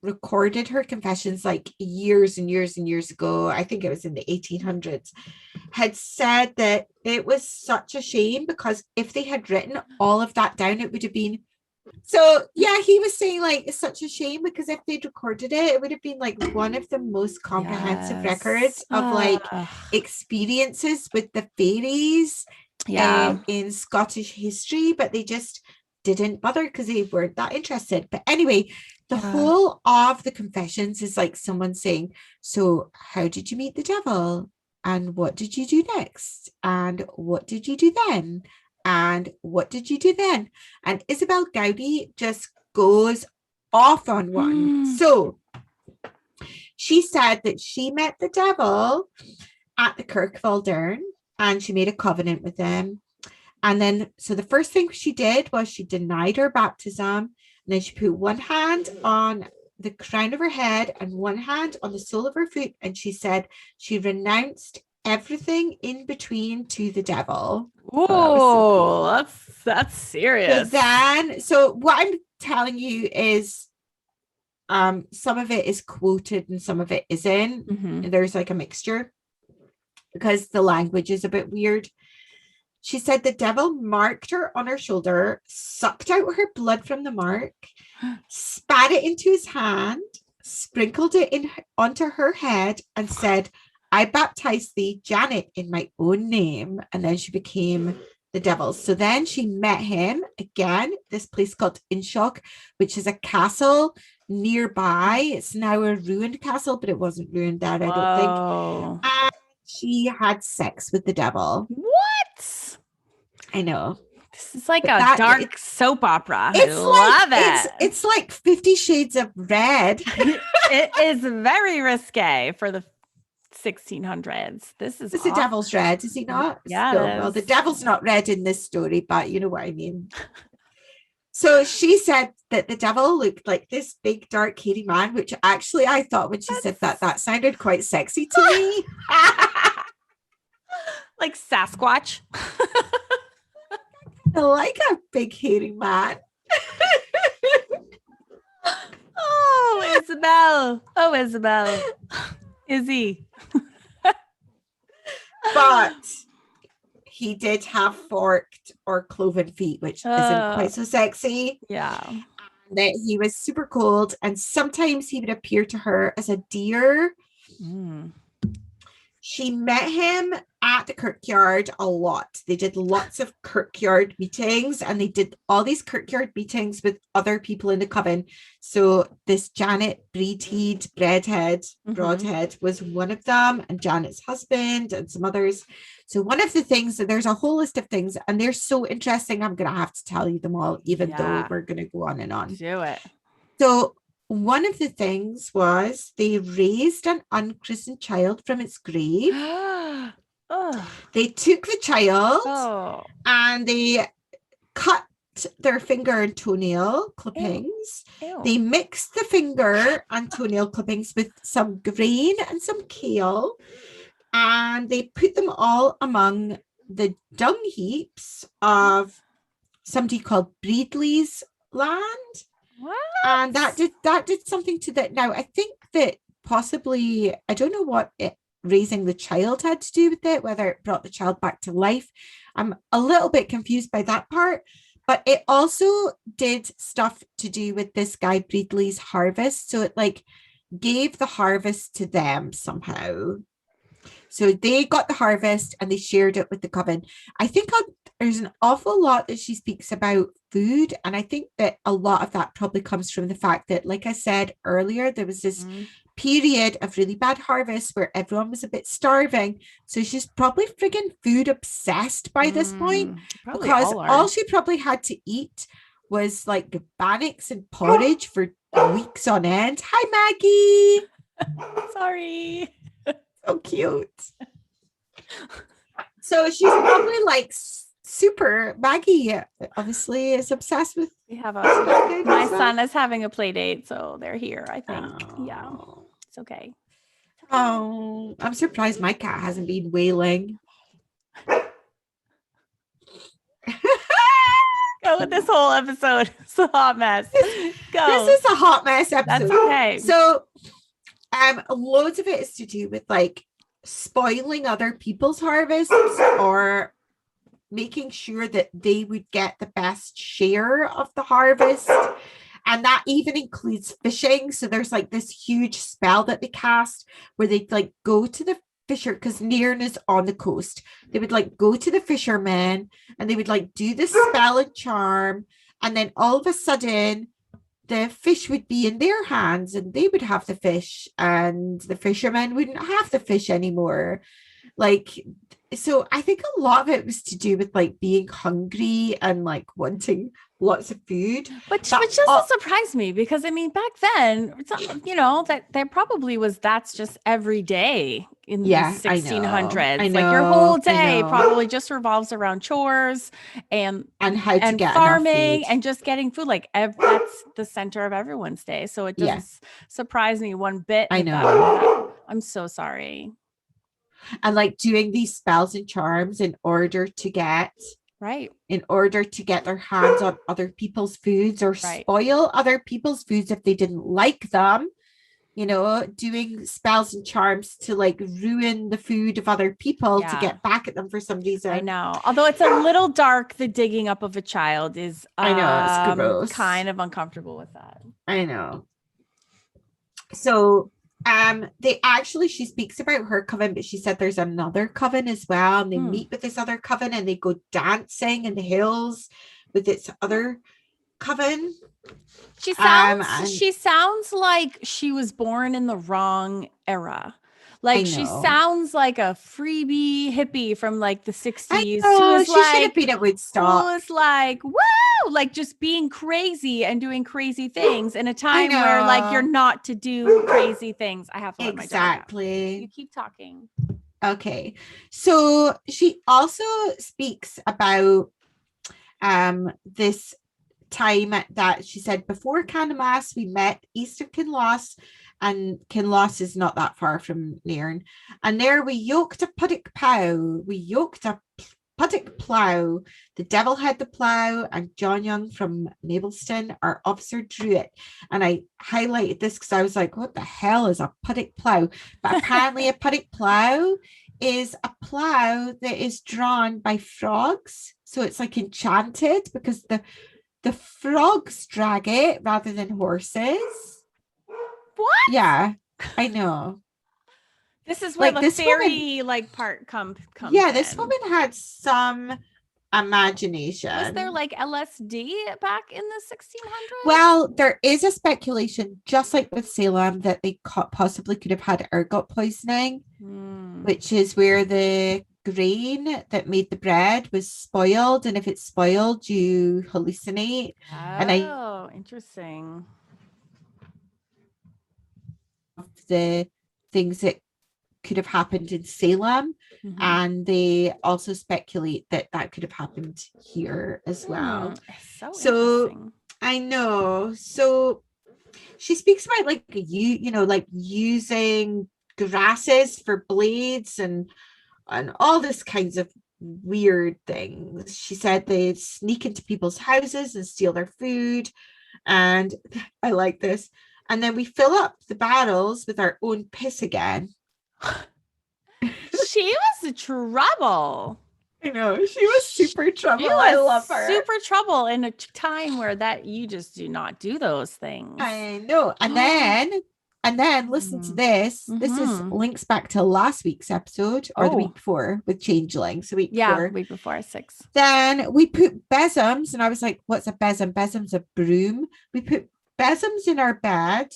recorded her confessions like years and years and years ago, I think it was in the 1800s, had said that it was such a shame because if they had written all of that down, it would have been. So yeah, he was saying like it's such a shame because if they'd recorded it, it would have been like one of the most comprehensive records of like experiences with the fairies in Scottish history, but they just didn't bother because they weren't that interested. But anyway, the whole of the confessions is like someone saying, so how did you meet the devil? And what did you do next? And what did you do then? And what did you do then? And Isobel Gowdie just goes off on one. So she said that she met the devil at the Kirk of Alderne, and she made a covenant with him. And then, so the first thing she did was she denied her baptism. And then she put one hand on the crown of her head and one hand on the sole of her foot. And she said she renounced everything in between to the devil. Whoa, that's serious. So what I'm telling you is some of it is quoted and some of it isn't. And there's like a mixture because the language is a bit weird. She said the devil marked her on her shoulder, sucked out her blood from the mark, spat it into his hand, sprinkled it onto her head, and said, I baptize thee, Janet, in my own name. And then she became the devil. So then she met him again, this place called Inshock, which is a castle nearby. It's now a ruined castle, but it wasn't ruined then, I don't think. And she had sex with the devil. What? I know. This is like a dark soap opera. I love it. It's like 50 Shades of Red. It is very risque for the 1600s. This is the devil's red, is he not? Yeah. So, well, the devil's not red in this story, but you know what I mean. So she said that the devil looked like this big, dark, hairy man, which actually I thought when she said that sounded quite sexy to me. Like Sasquatch. I like a big, hairy man. Oh, Isabel. Oh, Isabel. Izzy. But he did have forked or cloven feet, which isn't quite so sexy. Yeah. That he was super cold, and sometimes he would appear to her as a deer. She met him at the kirkyard a lot. They did lots of kirkyard meetings, and they did all these kirkyard meetings with other people in the coven. So this Janet Broadhead was one of them, and Janet's husband and some others. So one of the things, there's a whole list of things, and they're so interesting. I'm going to have to tell you them all, even though we're going to go on and on. Do it. So one of the things was they raised an unchristened child from its grave. They took the child and they cut their finger and toenail clippings. Ew. They mixed the finger and toenail clippings with some grain and some kale, and they put them all among the dung heaps of somebody called Breedley's land. What? And that did something to that. Now, I think that possibly, I don't know what raising the child had to do with it, whether it brought the child back to life. I'm a little bit confused by that part, but it also did stuff to do with this guy Breedley's harvest. So it like gave the harvest to them somehow. So they got the harvest and they shared it with the coven. I think there's an awful lot that she speaks about food. And I think that a lot of that probably comes from the fact that, like I said earlier, there was this period of really bad harvest where everyone was a bit starving. So she's probably friggin' food obsessed by this point, because all she probably had to eat was like bannocks and porridge for weeks on end. Hi, Maggie. Sorry. So cute. So she's probably like super. Maggie obviously is obsessed with. We have my son is having a play date, so they're here. I think. Yeah, it's okay. Oh, I'm surprised my cat hasn't been wailing. Go with this whole episode. It's a hot mess. Go. This is a hot mess episode. That's okay. So, loads of it is to do with like spoiling other people's harvests or making sure that they would get the best share of the harvest. And that even includes fishing. So there's like this huge spell that they cast where they'd like go to the fisher, because Nairn is on the coast. They would like go to the fishermen and they would like do the spell and charm. And then all of a sudden the fish would be in their hands and they would have the fish and the fishermen wouldn't have the fish anymore. Like, so I think a lot of it was to do with like being hungry and like wanting lots of food. Which doesn't surprise me, because I mean, back then, that probably was, that's just every day in the 1600s. I know, like your whole day probably just revolves around chores and how to get farming and just getting food. Like that's the center of everyone's day. So it doesn't surprise me one bit. I know. I'm so sorry. And like doing these spells and charms in order to get their hands on other people's foods, or spoil other people's foods if they didn't like them, doing spells and charms to like ruin the food of other people to get back at them for some reason. I know, although it's a little dark, the digging up of a child is I know, it's gross. Kind of uncomfortable with that. I know. So she speaks about her coven, but she said there's another coven as well, and they meet with this other coven and they go dancing in the hills with its other coven. She sounds like she was born in the wrong era. Like she sounds like a freebie hippie from like the 60s. She should have been at Woodstock. Who was like, woo, like just being crazy and doing crazy things in a time where like you're not to do crazy things. I have to let my dog out. You keep talking. Okay. So she also speaks about this time that she said before Candlemas we met east of Kinloss, and Kinloss is not that far from Nairn, and there we yoked a puddock plough. The devil had the plough, and John Young from Nableston, our officer, drew it. And I highlighted this because I was like, what the hell is a puddock plough? But apparently a puddock plough is a plough that is drawn by frogs, so it's like enchanted because the frogs drag it rather than horses. What? Yeah, I know. This is where the fairy part comes. Yeah, this woman had some imagination. Was there like LSD back in the 1600s? Well, there is a speculation, just like with Salem, that they possibly could have had ergot poisoning, which is where the grain that made the bread was spoiled, and if it's spoiled, you hallucinate. Interesting. The things that could have happened in Salem, and they also speculate that could have happened here as well. So I know. So she speaks about like using grasses for blades and all this kinds of weird things. She said they sneak into people's houses and steal their food, and I like this. And then we fill up the barrels with our own piss again. She was trouble. I know. She was super trouble. I love her. Super trouble in a time where you just do not do those things. I know. And then listen to this. This is links back to last week's episode or the week before with Changelings. The week before. Week before 6. Then we put besoms, and I was like, what's a besom? Besom's a broom. We put besoms in our bed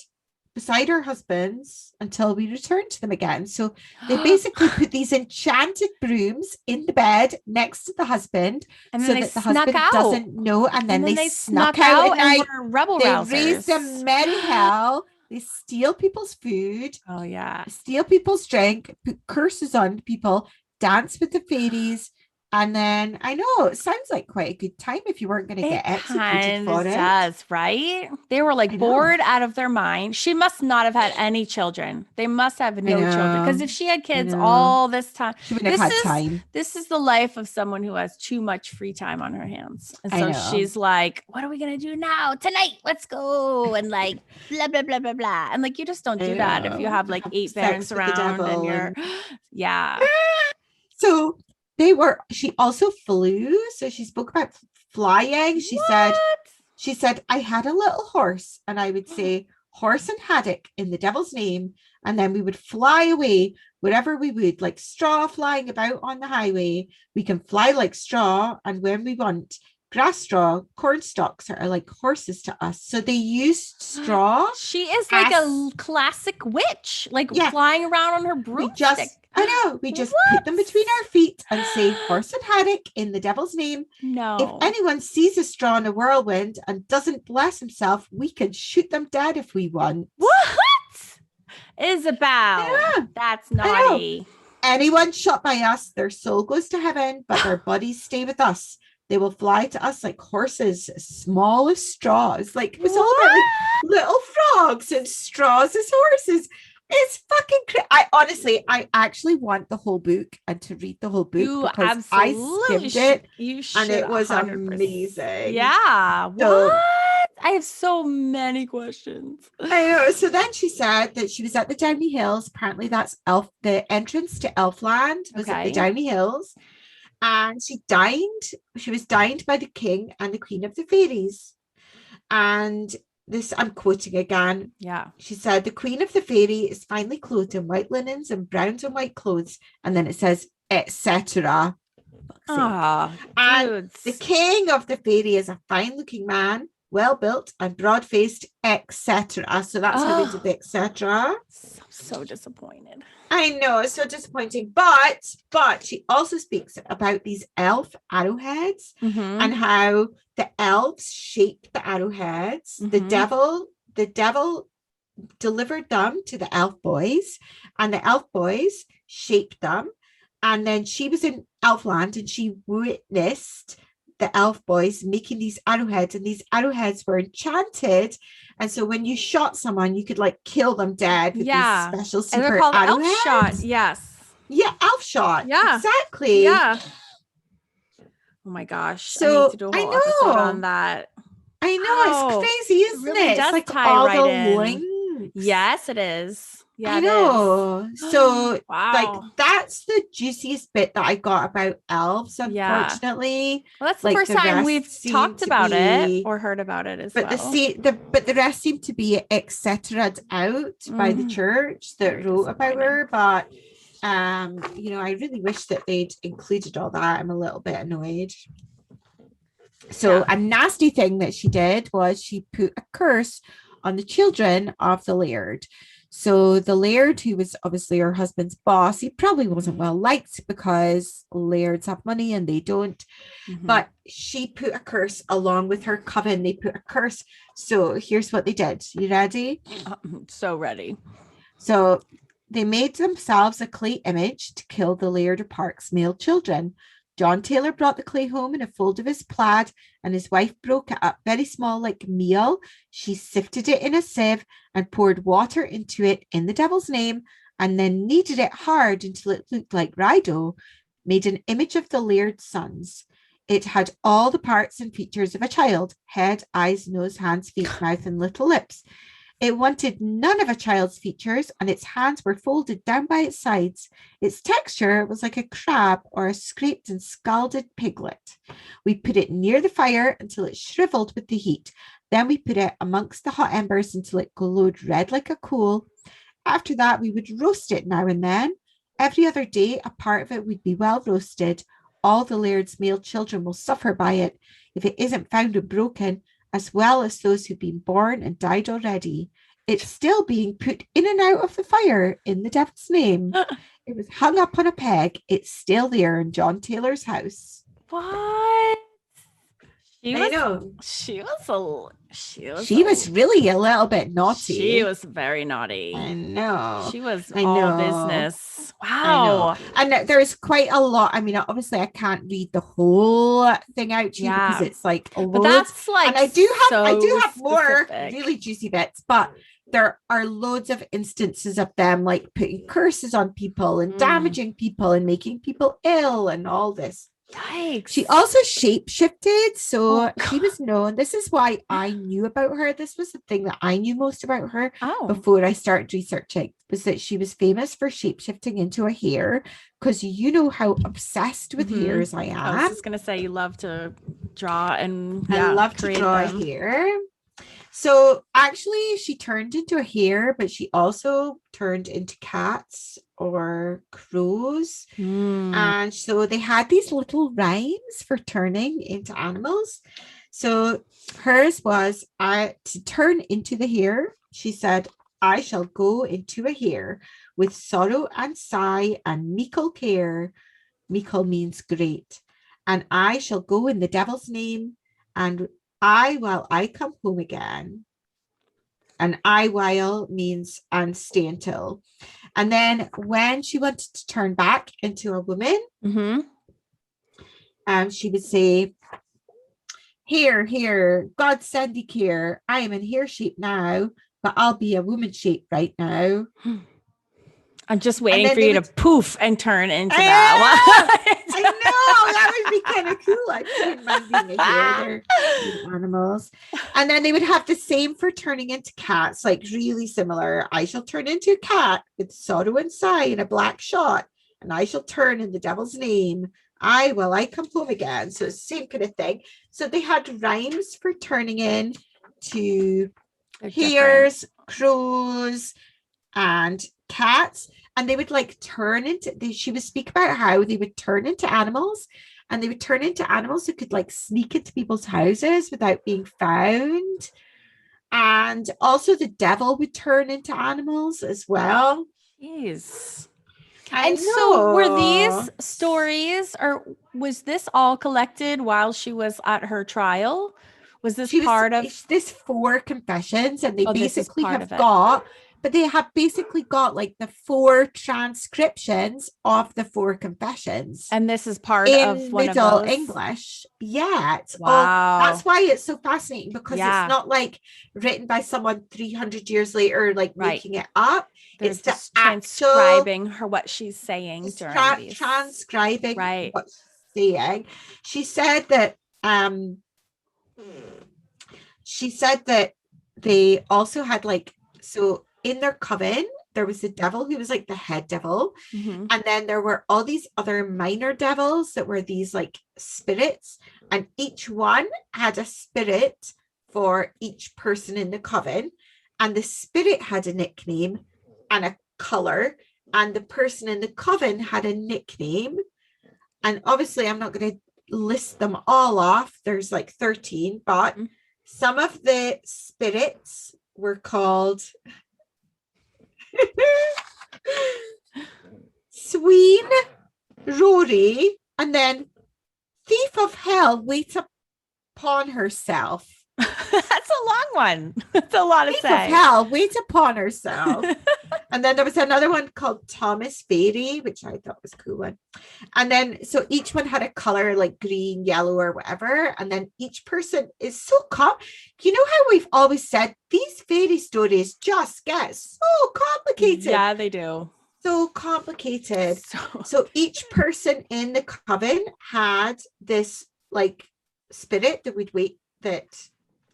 beside our husbands until we return to them again. So they basically put these enchanted brooms in the bed next to the husband, and so that the husband doesn't know, and then they snuck out and were rebel rousers. They raised a merry hell. They steal people's food. Oh yeah. Steal people's drink, put curses on people, dance with the fairies. And then I know it sounds like quite a good time if you weren't going to get executed for it. It does, right? They were like bored out of their mind. She must not have had any children. They must have no children, because if she had kids all this time, she wouldn't have had time. This is the life of someone who has too much free time on her hands. And so she's like, what are we going to do now? Tonight, let's go. And like, blah, blah, blah, blah, blah. And like, you just don't do that if you have like 8 parents around and you're, So she also flew. So she spoke about flying. She said, I had a little horse, and I would say horse and haddock in the devil's name. And then we would fly away wherever we would, like straw flying about on the highway. We can fly like straw. And when we want, grass straw, corn stalks are like horses to us. So they used straw. She is like a classic witch, like flying around on her broomstick. We just put them between our feet and say horse and haddock in the devil's name. No. If anyone sees a straw in a whirlwind and doesn't bless himself, we can shoot them dead if we want. What? Isabel, that's naughty. Anyone shot by us, their soul goes to heaven, but their bodies stay with us. They will fly to us like horses, small as straws. Like, it's all about like little frogs and straws as horses. It's fucking crazy. I actually want the whole book and to read the whole book because I skimmed it and it was 100%. Amazing. Yeah. What? I have so many questions. I know. So then she said that she was at the Downey Hills. Apparently that's the entrance to Elfland was at the Downey Hills. And she was dined by the king and the queen of the fairies. And this, I'm quoting again. Yeah. She said, the queen of the fairy is finely clothed in white linens and browns and white clothes. And then it says, etc. And the king of the fairy is a fine looking man, well built and broad faced, etc. So that's how they did the etc. So disappointed. I know, it's so disappointing. But she also speaks about these elf arrowheads and how the elves shaped the arrowheads. The devil delivered them to the elf boys, and the elf boys shaped them. And then she was in Elfland and she witnessed the elf boys making these arrowheads, and these arrowheads were enchanted. And so when you shot someone, you could like kill them dead with these special super and they're called arrowheads. Elf shot. Yes. Yeah, elf shot. Yeah. Exactly. Yeah. Oh my gosh. So I need to do a whole episode on that. I know. It's crazy, isn't it? Really does like tie all right the in. links. Yes, it is. Yeah, I know. So wow. Like that's the juiciest bit that I got about elves, unfortunately. Well, that's the first time we've talked about it or heard about it as well. But the rest seem to be etc. out by the church that wrote about her. But I really wish that they'd included all that. I'm a little bit annoyed. So a nasty thing that she did was she put a curse on the children of the Laird. So the Laird, who was obviously her husband's boss, he probably wasn't well liked because Lairds have money and they don't. But she put a curse along with her coven. They put a curse. So here's what they did. You ready? So ready. So they made themselves a clay image to kill the Laird of Park's male children. John Taylor brought the clay home in a fold of his plaid, and his wife broke it up very small like meal. She sifted it in a sieve and poured water into it in the devil's name, and then kneaded it hard until it looked like rye dough, made an image of the Laird's sons. It had all the parts and features of a child: head, eyes, nose, hands, feet, mouth, and little lips. It wanted none of a child's features, and its hands were folded down by its sides. Its texture was like a crab or a scraped and scalded piglet. We put it near the fire until it shriveled with the heat. Then we put it amongst the hot embers until it glowed red like a coal. After that, we would roast it now and then. Every other day, a part of it would be well roasted. All the Laird's male children will suffer by it if it isn't found or broken, as well as those who've been born and died already. It's still being put in and out of the fire in the devil's name. It was hung up on a peg. It's still there in John Taylor's house. What? She was really a little bit naughty. She was very naughty. I know. She was all business. Wow. And there's quite a lot. I mean, obviously I can't read the whole thing out to you because it's like loads. But that's like, and I do have more really juicy bits, but there are loads of instances of them like putting curses on people and damaging people and making people ill and all this. Yikes. She also shape-shifted, so she was known. This is why I knew about her. This was the thing that I knew most about her before I started researching, was that she was famous for shape-shifting into a hare, because you know how obsessed with hares I am. I was just going to say you love to draw and I love to draw a hare. So actually, she turned into a hare, but she also turned into cats or crows. And so they had these little rhymes for turning into animals. So hers was to turn into the hare. She said, I shall go into a hare with sorrow and sigh and meikle care. Meikle means great. And I shall go in the devil's name, and I while I come home again. And I while means and stay until. And then when she wanted to turn back into a woman, she would say, here, God send thee care. I am in hare shape now, but I'll be a woman shape right now. I'm just waiting for you to poof and turn into that one. I know, that would be kind of cool. I wouldn't mind being a hare. They're animals. And then they would have the same for turning into cats, like really similar. I shall turn into a cat with sorrow and sigh and a black shot, and I shall turn in the devil's name. I come home again. So it's the same kind of thing. So they had rhymes for turning in to hares, crows, and cats. And they would like turn into, she would speak about how they would turn into animals, and they would turn into animals who could like sneak into people's houses without being found. And also the devil would turn into animals as well. Jeez. And so were these stories, or was this all collected while she was at her trial? Was this part of this 4 confessions? And they basically have got, but they have basically got like the 4 transcriptions of the 4 confessions. And this is part of one Middle of those? English. Yeah. Wow. That's why it's so fascinating, because it's not like written by someone 300 years later, like making it up. They're it's just transcribing her what she's saying during these. Transcribing what she's saying. She said that they also had like, so in their coven there was the devil who was like the head devil, and then there were all these other minor devils that were these like spirits, and each one had a spirit for each person in the coven, and the spirit had a nickname and a color, and the person in the coven had a nickname. And obviously I'm not going to list them all off, there's like 13, but some of the spirits were called Sween, Rory, and then Thief of Hell waits upon herself. That's a long one. That's a lot to say. Thief of Hell waits upon herself. And then there was another one called Thomas Fairy, which I thought was a cool one. And then, so each one had a color like green, yellow, or whatever. And then each person is so you know how we've always said these fairy stories just get so complicated. Yeah, they do. So complicated. So each person in the coven had this like spirit that would wait, that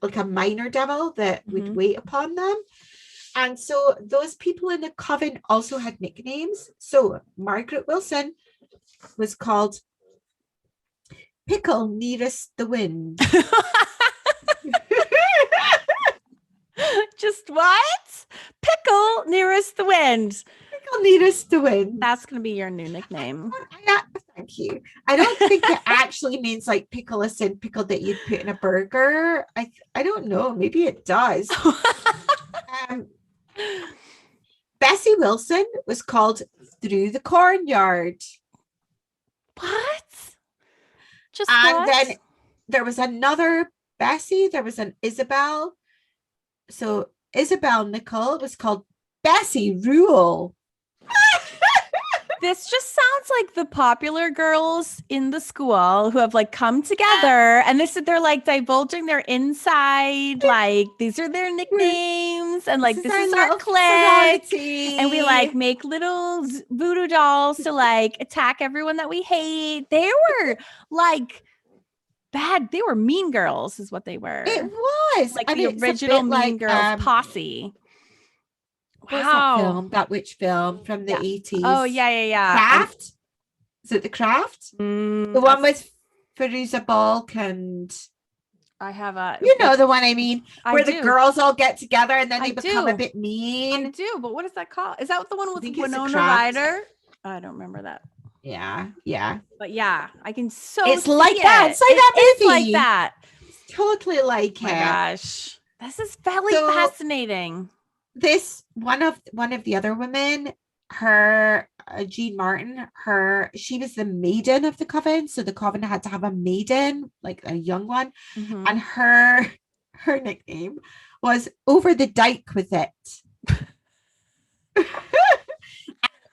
like a minor devil that would wait upon them. And so those people in the coven also had nicknames. So Margaret Wilson was called Pickle Nearest the Wind. Just what? Pickle Nearest the Wind. Pickle Nearest the Wind. That's going to be your new nickname. Thank you. I don't think it actually means like pickle as in pickle that you'd put in a burger. I don't know. Maybe it does. Bessie Wilson was called Through the Cornyard. What? Then there was another Bessie. There was an Isabel. So Isabel Nicol was called Bessie Rule. This just sounds like the popular girls in the school who have like come together, and they're like divulging their inside, like these are their nicknames, and like this is our clique, and we like make little voodoo dolls to like attack everyone that we hate. They were like bad. They were mean girls is what they were. It was like the original Mean Girls posse. Wow. That witch film from the 80s. Oh, yeah. Craft? Is it The Craft? The one with Firuza Balk and I have a. You know the one I mean, where the do. girls all get together and then they I become do. a bit mean. I do, but what is that called? Is that the one with Winona Winona Ryder? I don't remember that. Yeah. But yeah, I can so It's see like that. it. It's like that movie. It's like that. It's totally like Oh my it. gosh. This is very fascinating. This one of the other women, her Jean Martin, she was the maiden of the coven, so the coven had to have a maiden, like a young one, and her nickname was Over the Dyke with It.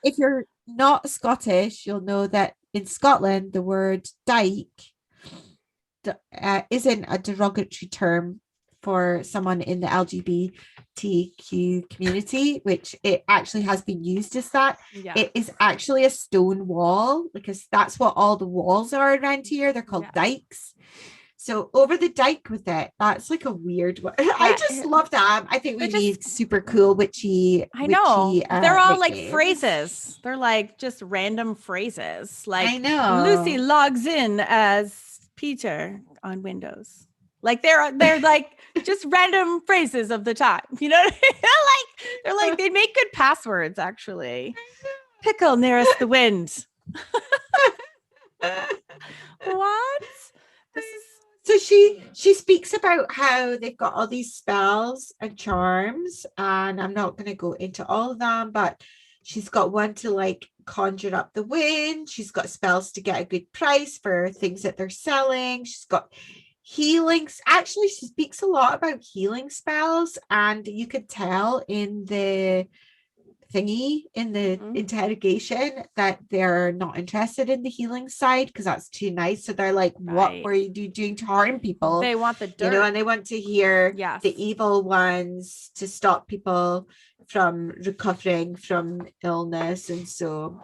If you're not Scottish, you'll know that in Scotland the word dyke isn't a derogatory term for someone in the LGBTQ community, which it actually has been used as that. Yeah. It is actually a stone wall, because that's what all the walls are around here. They're called dikes. So Over the Dyke with It, that's like a weird one. I just love that. I think we need super cool witchy. I know. They're all like nicknames. Phrases. They're like just random phrases. Like, I know. Lucy logs in as Peter on Windows. Like they're like just random phrases of the time. You know what I mean? They're like they make good passwords actually. Pickle nearest the wind. What? This is So she speaks about how they've got all these spells and charms, and I'm not going to go into all of them, but she's got one to like conjure up the wind. She's got spells to get a good price for things that they're selling. She's got healings. Actually, she speaks a lot about healing spells, and you could tell in the thingy in the interrogation that they're not interested in the healing side because that's too nice. So they're like, what were you doing to harm people? They want the dirt, and they want to hear the evil ones to stop people from recovering from illness. And so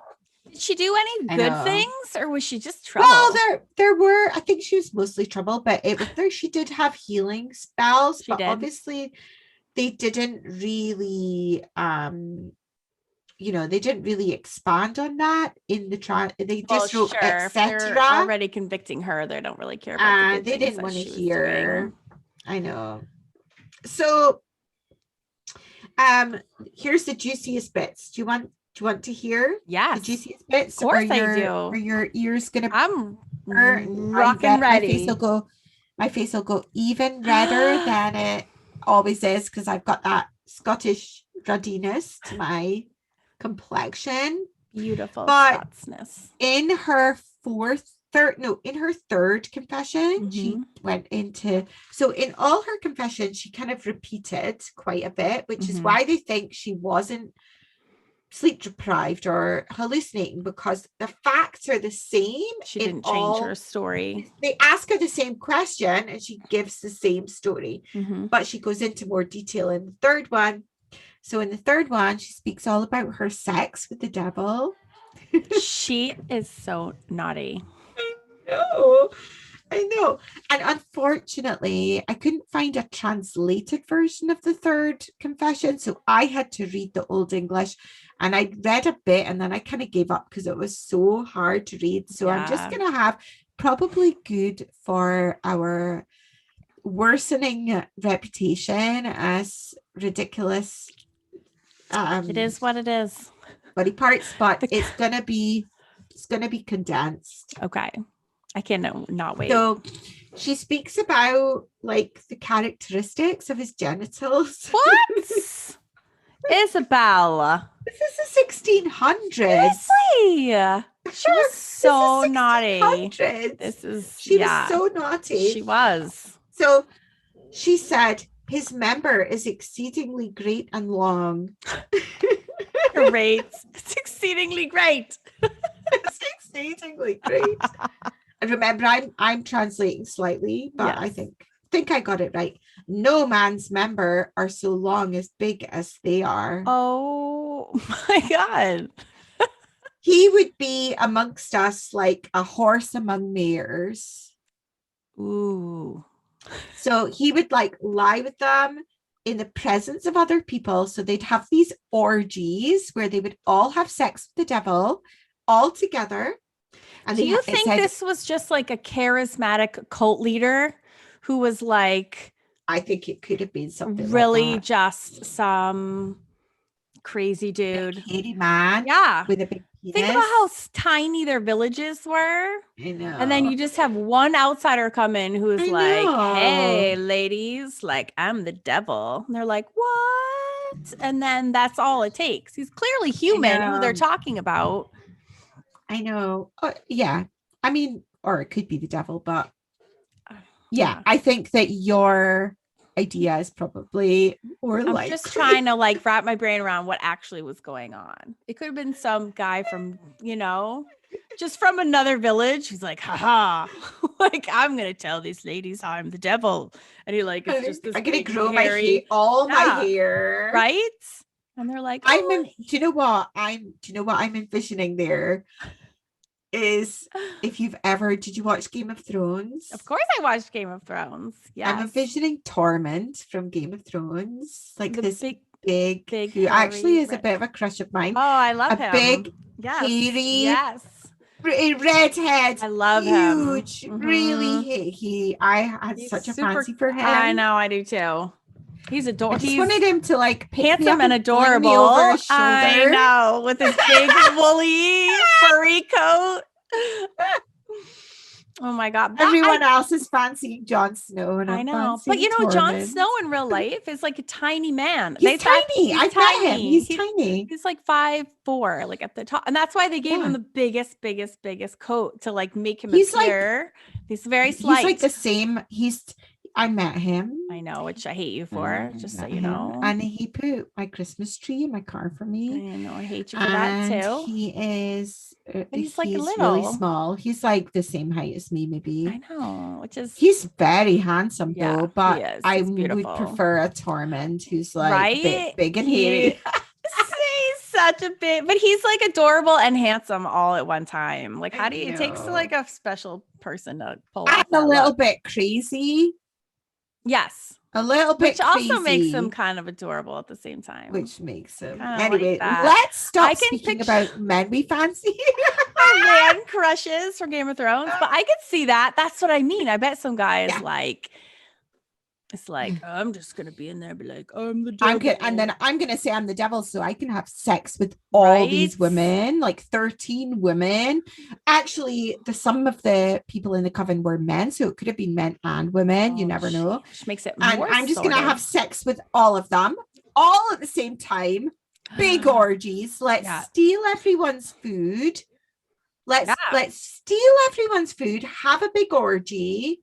did she do any good things, or was she just trouble? Well, there were, I think she was mostly trouble, but she did have healing spells, obviously they didn't really they didn't really expand on that in the trial. They just wrote etc. Already convicting her. They don't really care about the good they didn't want to hear. I know. So here's the juiciest bits. Do you want to hear the juiciest bits? Of course I do. Are your ears gonna I'm rocking ready. My face will go even redder than it always is because I've got that Scottish ruddiness to my complexion. Beautiful Scotsness. In her third confession, she went into, so in all her confessions she kind of repeated quite a bit, which is why they think she wasn't sleep deprived or hallucinating, because the facts are the same. She didn't change her story. They ask her the same question and she gives the same story, but she goes into more detail in the third one. So in the third one, she speaks all about her sex with the devil. She is so naughty. I know. And unfortunately, I couldn't find a translated version of the third confession. So I had to read the Old English, and I read a bit and then I kind of gave up because it was so hard to read. So I'm just going to have, probably good for our worsening reputation as ridiculous. It is what it is. Body parts, but it's gonna be condensed. Okay, I cannot wait. So she speaks about like the characteristics of his genitals. What? Isabel. This is the 1600s. Seriously? She was so naughty. She was so naughty. She was. So she said, his member is exceedingly great and long. Great. It's exceedingly great. It's exceedingly great. And remember, I'm translating slightly, but I think I got it right. No man's member are so long as big as they are. Oh my God. He would be amongst us like a horse among mares. Ooh. So he would like lie with them in the presence of other people. So they'd have these orgies where they would all have sex with the devil all together. And do you think this was just like a charismatic cult leader who was like, I think it could have been something really like that. just some crazy dude. Hairy man. Yeah. With a big penis. Think about how tiny their villages were. I know. And then you just have one outsider come in who's like, hey, ladies, like, I'm the devil. And they're like, what? And then that's all it takes. He's clearly human who they're talking about. I know. Yeah. I mean, or it could be the devil, but yeah, I think that your idea is probably more like. I'm just trying to like wrap my brain around what actually was going on. It could have been some guy from, just from another village. He's like, haha, like, I'm going to tell these ladies how I'm the devil. And he like, it's just this. I'm going to grow my hair. Right. And they're like, do you know what I'm envisioning there? Is if you've ever, did you watch Game of Thrones? Of course I watched Game of Thrones. Yeah. I'm envisioning Tormund from Game of Thrones, like the this big who actually is a bit of a crush of mine. Oh, I love him. A big, hairy, redhead. I love huge, him. Really, I had such a fancy for him. I know, I do too. He's adorable. I just wanted him to like handsome and adorable. Over his shoulder. I know, with his big woolly furry coat. Oh my god! Everyone else is fancying Jon Snow, and I know, but Jon Snow in real life is like a tiny man. He's tiny. I met him. He's tiny. He's like 5'4", like at the top, and that's why they gave him the biggest coat to like make him appear. He's very slight. He's like the same. I met him. I know, which I hate you for, just so you know. And he put my Christmas tree in my car for me. I know, I hate you for that too. He is. He's like little. Really small. He's like the same height as me, maybe. I know, he's very handsome though. But I would prefer a Tormund who's like big and hairy. He's such a big, but he's like adorable and handsome all at one time. Like, how do you? It takes like a special person to pull off. I'm a little bit crazy. Yes. A little bit which also makes him kind of adorable at the same time. Which makes him. Kinda anyway, like let's stop speaking about men we fancy. Man crushes from Game of Thrones. But I could see that. That's what I mean. I bet some guy is like, it's like, I'm just going to be in there and be like, I'm the devil. And then I'm going to say I'm the devil so I can have sex with all these women, like 13 women. Actually, some of the people in the coven were men, so it could have been men and women. You never know. Which makes it more I'm just going to have sex with all of them, all at the same time. Big orgies. Let's steal everyone's food. Let's steal everyone's food, have a big orgy.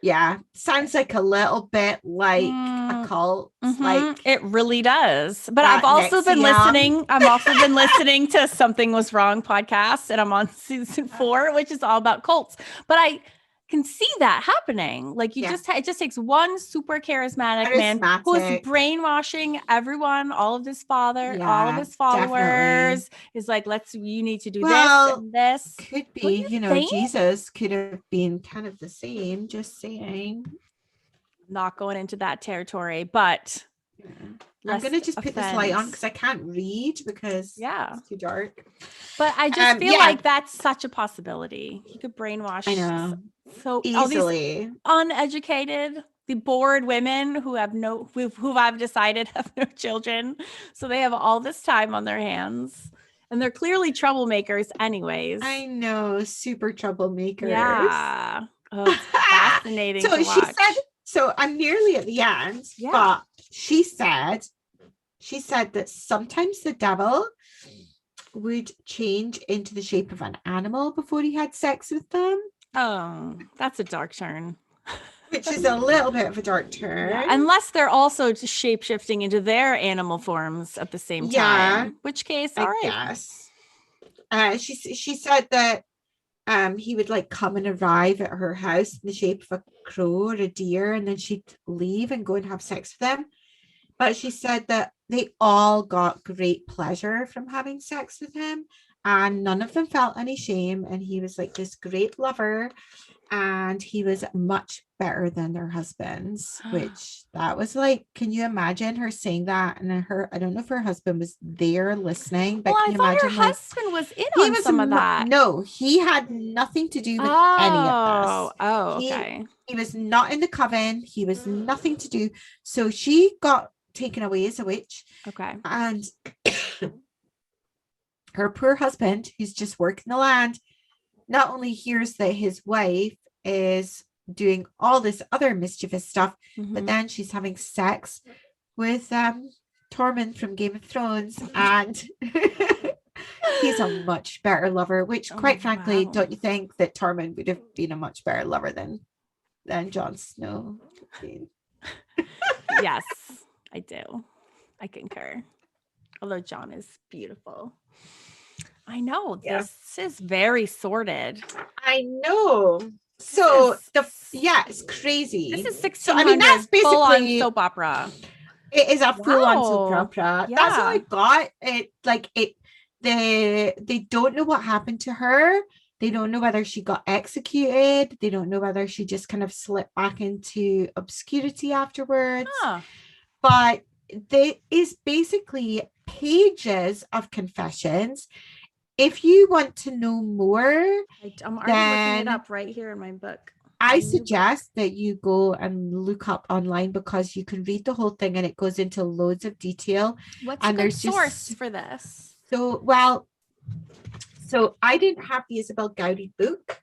Yeah, sounds like a little bit like a cult. Like it really does. But I've also been listening. I've also been listening to Something Was Wrong podcast, and I'm on season 4, which is all about cults. But I can see that happening. Like it just takes one super charismatic man who's brainwashing everyone, all of his all of his followers. Is like, you need to do this and this. Could be, Jesus could have been kind of the same, just saying. Not going into that territory, but I'm gonna just put this light on because I can't read because it's too dark. But I just feel like that's such a possibility. He could brainwash. I know. So easily. All these uneducated, the bored women who I've decided have no children, so they have all this time on their hands, and they're clearly troublemakers, anyways. I know, super troublemakers. Yeah, it's fascinating. So to watch. She said. So I'm nearly at the end, but she said that sometimes the devil would change into the shape of an animal before he had sex with them. Oh, that's a dark turn. Which is a little bit of a dark turn. Yeah, unless they're also shape-shifting into their animal forms at the same time. In which case, all right. Yes. She said that he would like come and arrive at her house in the shape of a crow or a deer, and then she'd leave and go and have sex with them. But she said that they all got great pleasure from having sex with him, and none of them felt any shame, and he was like this great lover. and he was much better than their husbands, which that was like, can you imagine her saying that? And I don't know if her husband was there listening, but can I you thought imagine, her like, husband was in he on was some of that. no, he had nothing to do with any of this. Okay. He was not in the coven. He was nothing to do. So she got taken away as a witch. Okay. And her poor husband, who's just working the land, not only hears that his wife is doing all this other mischievous stuff, but then she's having sex with Tormund from Game of Thrones, and he's a much better lover, which quite frankly, don't you think that Tormund would have been a much better lover than Jon Snow? Yes, I do. I concur. Although Jon is beautiful. I know, this is very sordid. I know. So it's crazy. This is 1600. So, I mean, that's basically soap opera. It is a full-on soap opera. Yeah. That's all I got. They don't know what happened to her. They don't know whether she got executed. They don't know whether she just kind of slipped back into obscurity afterwards. But there is basically pages of confessions. If you want to know more, I'm already looking it up right here in my book. I suggest that you go and look up online, because you can read the whole thing and it goes into loads of detail. What's a good source for this? So I didn't have the Isobel Gowdie book,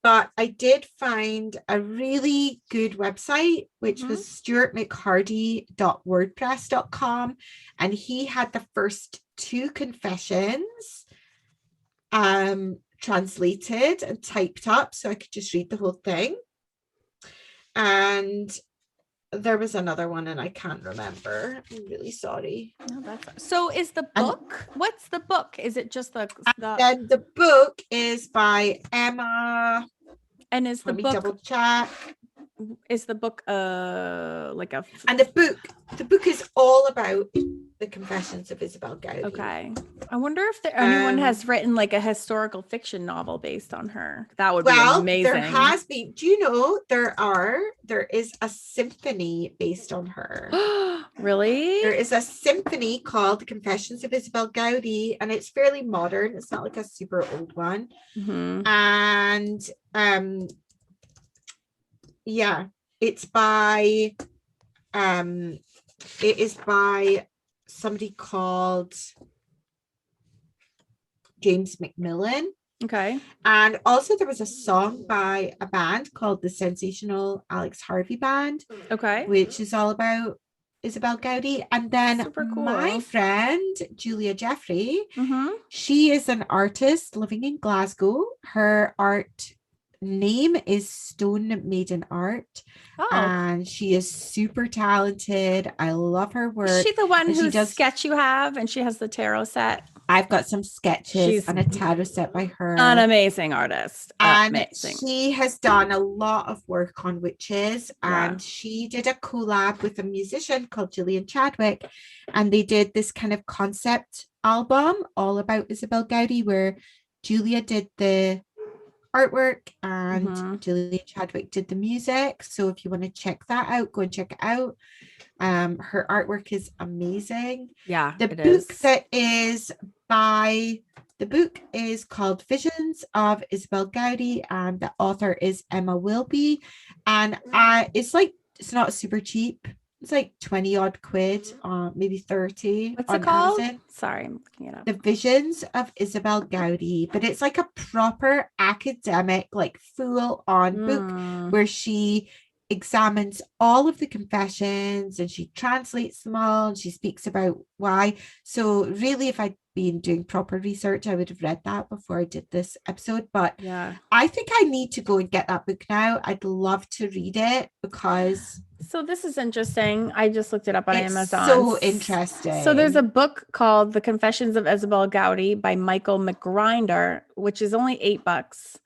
but I did find a really good website, which was stuartmchardy.wordpress.com, and he had the first 2 confessions translated and typed up, so I could just read the whole thing. And there was another one and I can't remember. I'm really sorry. No, so is the book, what's the book? Is it just the then the book is by Emma, and is the book, double check, is the book like a and the book is all about the Confessions of Isabel Gowdie. Okay. I wonder if anyone has written like a historical fiction novel based on her. That would be amazing. There has been. Do you know there is a symphony based on her? Really? There is a symphony called The Confessions of Isabel Gowdie, and it's fairly modern. It's not like a super old one. And it's by it is by somebody called James Macmillan. Okay. And also there was a song by a band called the Sensational Alex Harvey Band. Okay. Which is all about Isabel Gowdie. And then my friend Julia Jeffrey, she is an artist living in Glasgow. Her art name is Stone Maiden Art, and she is super talented. I love her work. Is she the one whose sketch you have, and she has the tarot set? I've got some sketches and a tarot set by her. An amazing artist. And she has done a lot of work on witches, and she did a collab with a musician called Gillian Chadwick, and they did this kind of concept album all about Isabel Gowdie, where Julia did the artwork and Gillian Chadwick did the music. So if you want to check that out, go and check it out. Her artwork is amazing. The book is called Visions of Isabel Gowdie, and the author is Emma Wilby, and it's not super cheap. It's like 20 odd quid, maybe 30. What's it called? Amazon. Sorry, I'm looking it up. The Visions of Isabel Gowdie, but it's like a proper academic, like full on book where she examines all of the confessions and she translates them all and she speaks about why. So really, if I'd been doing proper research, I would have read that before I did this episode. But I think I need to go and get that book now. I'd love to read it because... So this is interesting. I just looked it up on Amazon. So interesting. So there's a book called The Confessions of Isabel Gowdie by Michael McGrinder, which is only $8.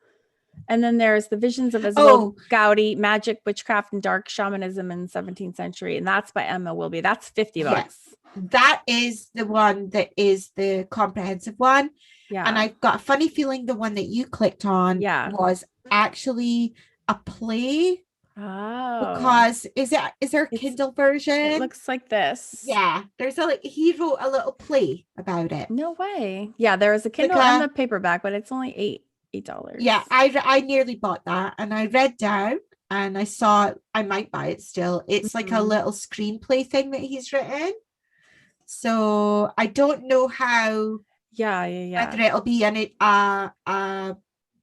And then there's The Visions of Isabel Gowdie, Magic, Witchcraft, and Dark Shamanism in the 17th Century. And that's by Emma Wilby. That's $50. Yes. That is the one that is the comprehensive one. Yeah. And I've got a funny feeling the one that you clicked on was actually a play. Oh, Because is there a Kindle version? It looks like this. Yeah, he wrote a little play about it. No way. Yeah, there is a Kindle and the paperback, but it's only $8. Yeah, I nearly bought that, and I read down and I saw I might buy it still. It's like a little screenplay thing that he's written. So I don't know how. Yeah. Whether it'll be a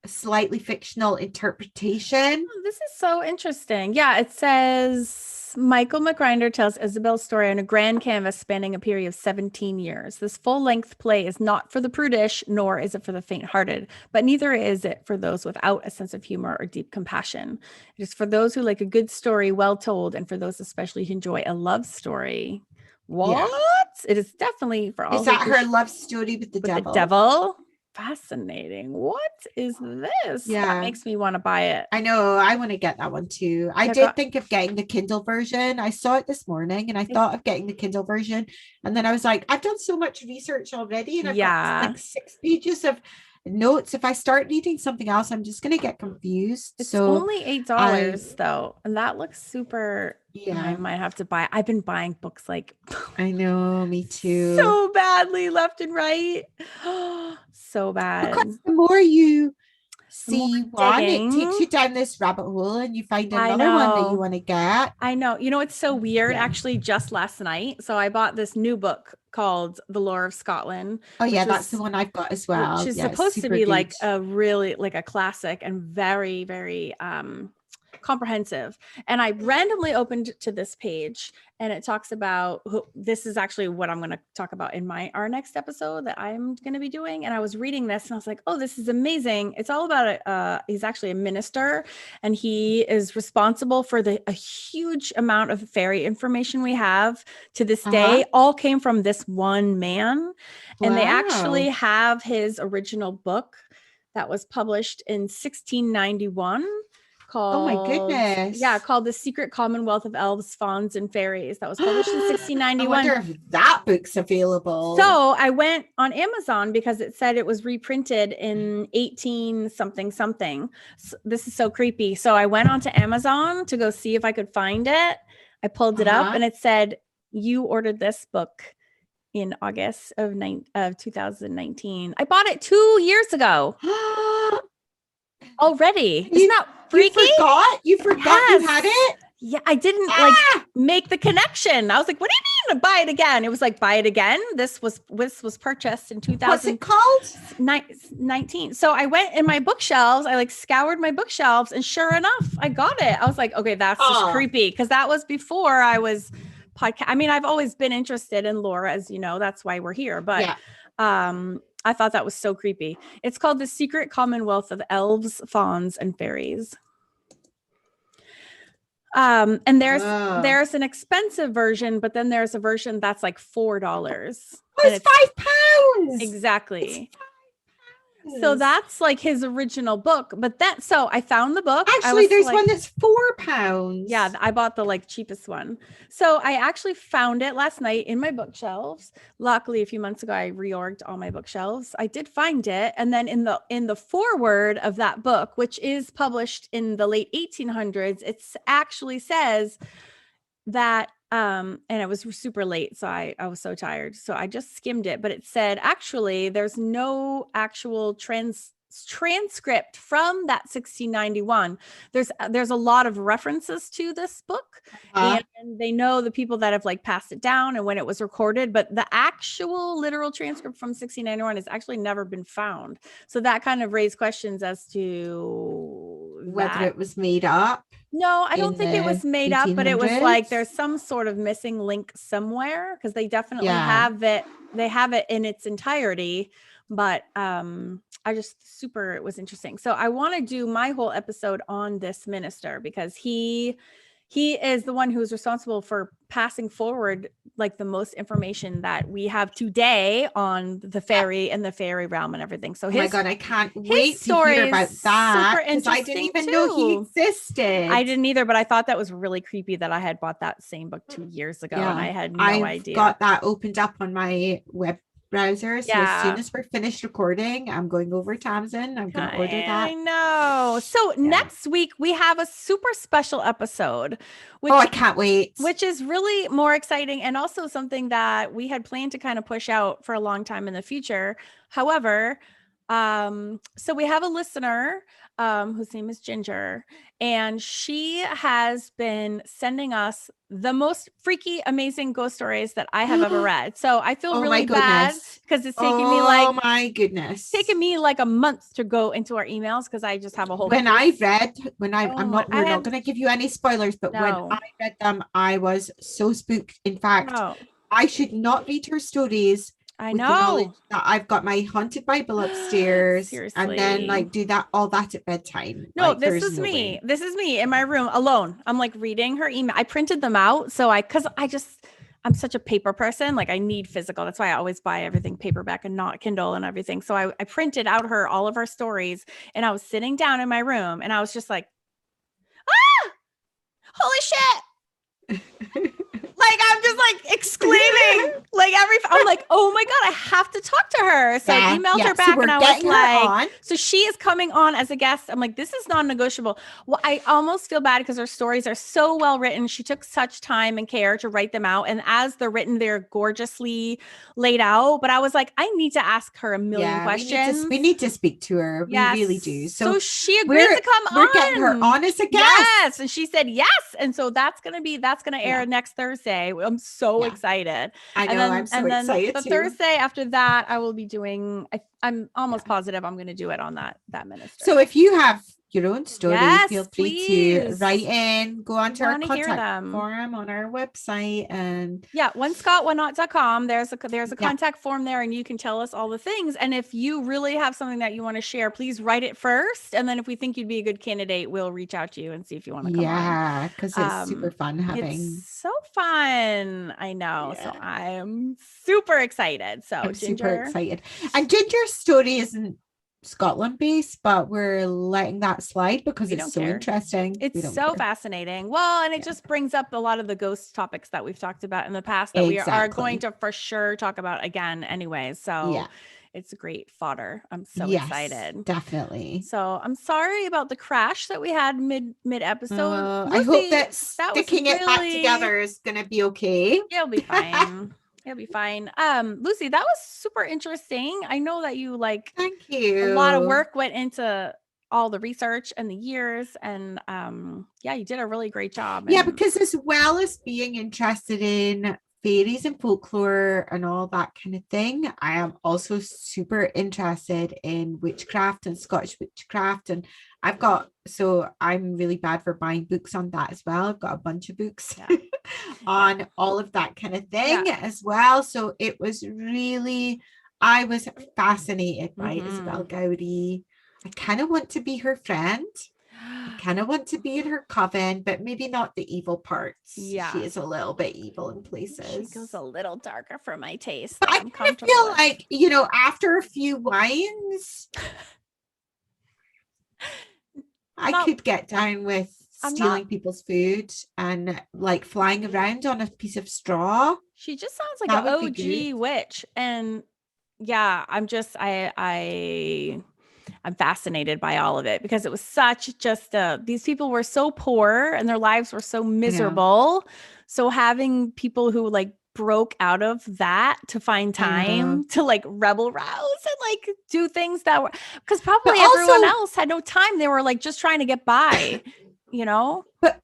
slightly fictional interpretation. Oh, this is so interesting. Yeah, it says Michael McGrinder tells Isabel's story on a grand canvas spanning a period of 17 years. This full-length play is not for the prudish, nor is it for the faint-hearted, but neither is it for those without a sense of humor or deep compassion. It is for those who like a good story well told, and for those especially who enjoy a love story. What? Yeah. It is definitely for all. Is that her love story with the devil? The devil? Fascinating. What is this? Yeah, that makes me want to buy it. I know. I want to get that one too. I did think of getting the Kindle version. I saw it this morning and I thought of getting the Kindle version, and then I was like, I've done so much research already, and I've got like 6 pages of notes. If I start reading something else, I'm just gonna get confused. It's only $8 though, and that looks super. Yeah, I might have to buy. I've been buying books like I know, me too, so badly, left and right. So bad. Because the more you see one, it takes you down this rabbit hole, and you find another one that you want to get. I know. You know, it's so weird. Actually, just last night, so I bought this new book called The Lore of Scotland. Oh yeah, that's the one I've got as well. Which is supposed to be good. Like a really like a classic and very, very comprehensive. And I randomly opened to this page, and it talks about this is actually what I'm going to talk about in our next episode that I'm going to be doing. And I was reading this and I was like, oh, this is amazing. It's all about he's actually a minister, and he is responsible for a huge amount of fairy information we have to this day. All came from this one man. And they actually have his original book that was published in 1691. Called, oh my goodness. Yeah, called The Secret Commonwealth of Elves, Fauns, and Fairies. That was published in 1691. I wonder if that book's available. So I went on Amazon because it said it was reprinted in 18 something. So this is so creepy. So I went onto Amazon to go see if I could find it. I pulled it up and it said, you ordered this book in August of 2019. I bought it 2 years ago. Already. Isn't that freaky? You forgot you had it? Yeah, I didn't like make the connection. I was like, what do you mean to buy it again? It was like, buy it again. This was purchased in 2000. What's it called? 19. So I went in my bookshelves. I like scoured my bookshelves, and sure enough, I got it. I was like, okay, that's just creepy, because that was before I was podcast. I mean, I've always been interested in lore, as you know, that's why we're here. But I thought that was so creepy. It's called The Secret Commonwealth of Elves, Fauns, and Fairies. And there's an expensive version, but then there's a version that's like $4. Oh, it's £5. Exactly. So that's like his original book, but so I found the book. Actually, there's one that's £4. Yeah, I bought the like cheapest one. So I actually found it last night in my bookshelves. Luckily, a few months ago, I reorged all my bookshelves. I did find it, and then in the foreword of that book, which is published in the late 1800s, it actually says that. And it was super late, so I was so tired, so I just skimmed it. But it said actually there's no actual transcript from that 1691. There's a lot of references to this book, and they know the people that have like passed it down and when it was recorded, but the actual literal transcript from 1691 has actually never been found. So that kind of raised questions as to whether it was made up. No, I don't think it was made up, but it was like there's some sort of missing link somewhere, because they definitely have it. They have it in its entirety, but it was interesting. So I want to do my whole episode on this minister, because he is the one who's responsible for passing forward like the most information that we have today on the fairy and the fairy realm and everything. So oh my God, I can't wait to hear about that, because I didn't even know he existed. I didn't either, but I thought that was really creepy that I had bought that same book 2 years ago and I had no idea. I've got that opened up on my web browser. So as soon as we're finished recording, I'm going over to Amazon. I'm going to order that. I know. So next week we have a super special episode. Which, I can't wait. Which is really more exciting and also something that we had planned to kind of push out for a long time in the future. However, so we have a listener whose name is Ginger, and she has been sending us the most freaky, amazing ghost stories that I have ever read. So I feel really bad because it's taking me taking me like a month to go into our emails because I just have a whole. We're not going to give you any spoilers, but when I read them, I was so spooked. In fact, I should not read her stories. I know the knowledge that I've got my haunted Bible upstairs. Seriously. And then like do all that at bedtime. No, like, this is me. This is me in my room alone. I'm like reading her email. I printed them out. So I'm such a paper person. Like I need physical. That's why I always buy everything paperback and not Kindle and everything. So I printed out all of her stories, and I was sitting down in my room and I was just like, holy shit. Like I'm just like exclaiming like I'm like, oh my God, I have to talk to her. So I emailed her back, and I was like, so she is coming on as a guest. I'm like, this is non-negotiable. Well, I almost feel bad because her stories are so well written. She took such time and care to write them out. And as they're written, they're gorgeously laid out. But I was like, I need to ask her a million questions. We need to speak to her. We really do. So she agreed to come on. We're getting her on as a guest. Yes. And she said yes. And so that's going to air next Thursday. I'm so excited. I know. I'm so excited too. Thursday after that, I will be doing, I'm almost positive I'm going to do it on that minister. So if you have your own story, feel free to write in, go onto our contact forum on our website, and onescotwhatnot.com. There's a contact form there, and you can tell us all the things. And if you really have something that you want to share, please write it first, and then if we think you'd be a good candidate, we'll reach out to you and see if you want to come on. Because it's super fun it's so fun. I know. So I am super excited. So I'm super excited. And Ginger's story isn't Scotland based, but we're letting that slide because it's so interesting. It's so fascinating. Well, and it just brings up a lot of the ghost topics that we've talked about in the past that we are going to for sure talk about again anyways. So it's great fodder. I'm so excited. Definitely. So I'm sorry about the crash that we had mid episode. I hope that sticking it back together is going to be okay. It'll be fine. It'll be fine. Lucy, that was super interesting. I know that you thank you. A lot of work went into all the research and the years, and you did a really great job. Yeah, because as well as being interested in fairies and folklore and all that kind of thing, I am also super interested in witchcraft and Scottish witchcraft, and I'm really bad for buying books on that as well. I've got a bunch of books on all of that kind of thing as well. So it was I was fascinated by Isobel Gowdie. I kind of want to be her friend. I kind of want to be in her coven, but maybe not the evil parts. Yeah, she is a little bit evil in places. She goes a little darker for my taste. But I kind of feel like, after a few wines, I could get down with stealing people's food and flying around on a piece of straw. She just sounds like an OG witch. And I'm fascinated by all of it because it was such these people were so poor and their lives were so miserable. So having people who broke out of that to find time to rebel rouse and do things that were, because probably everyone else had no time. They were just trying to get by, But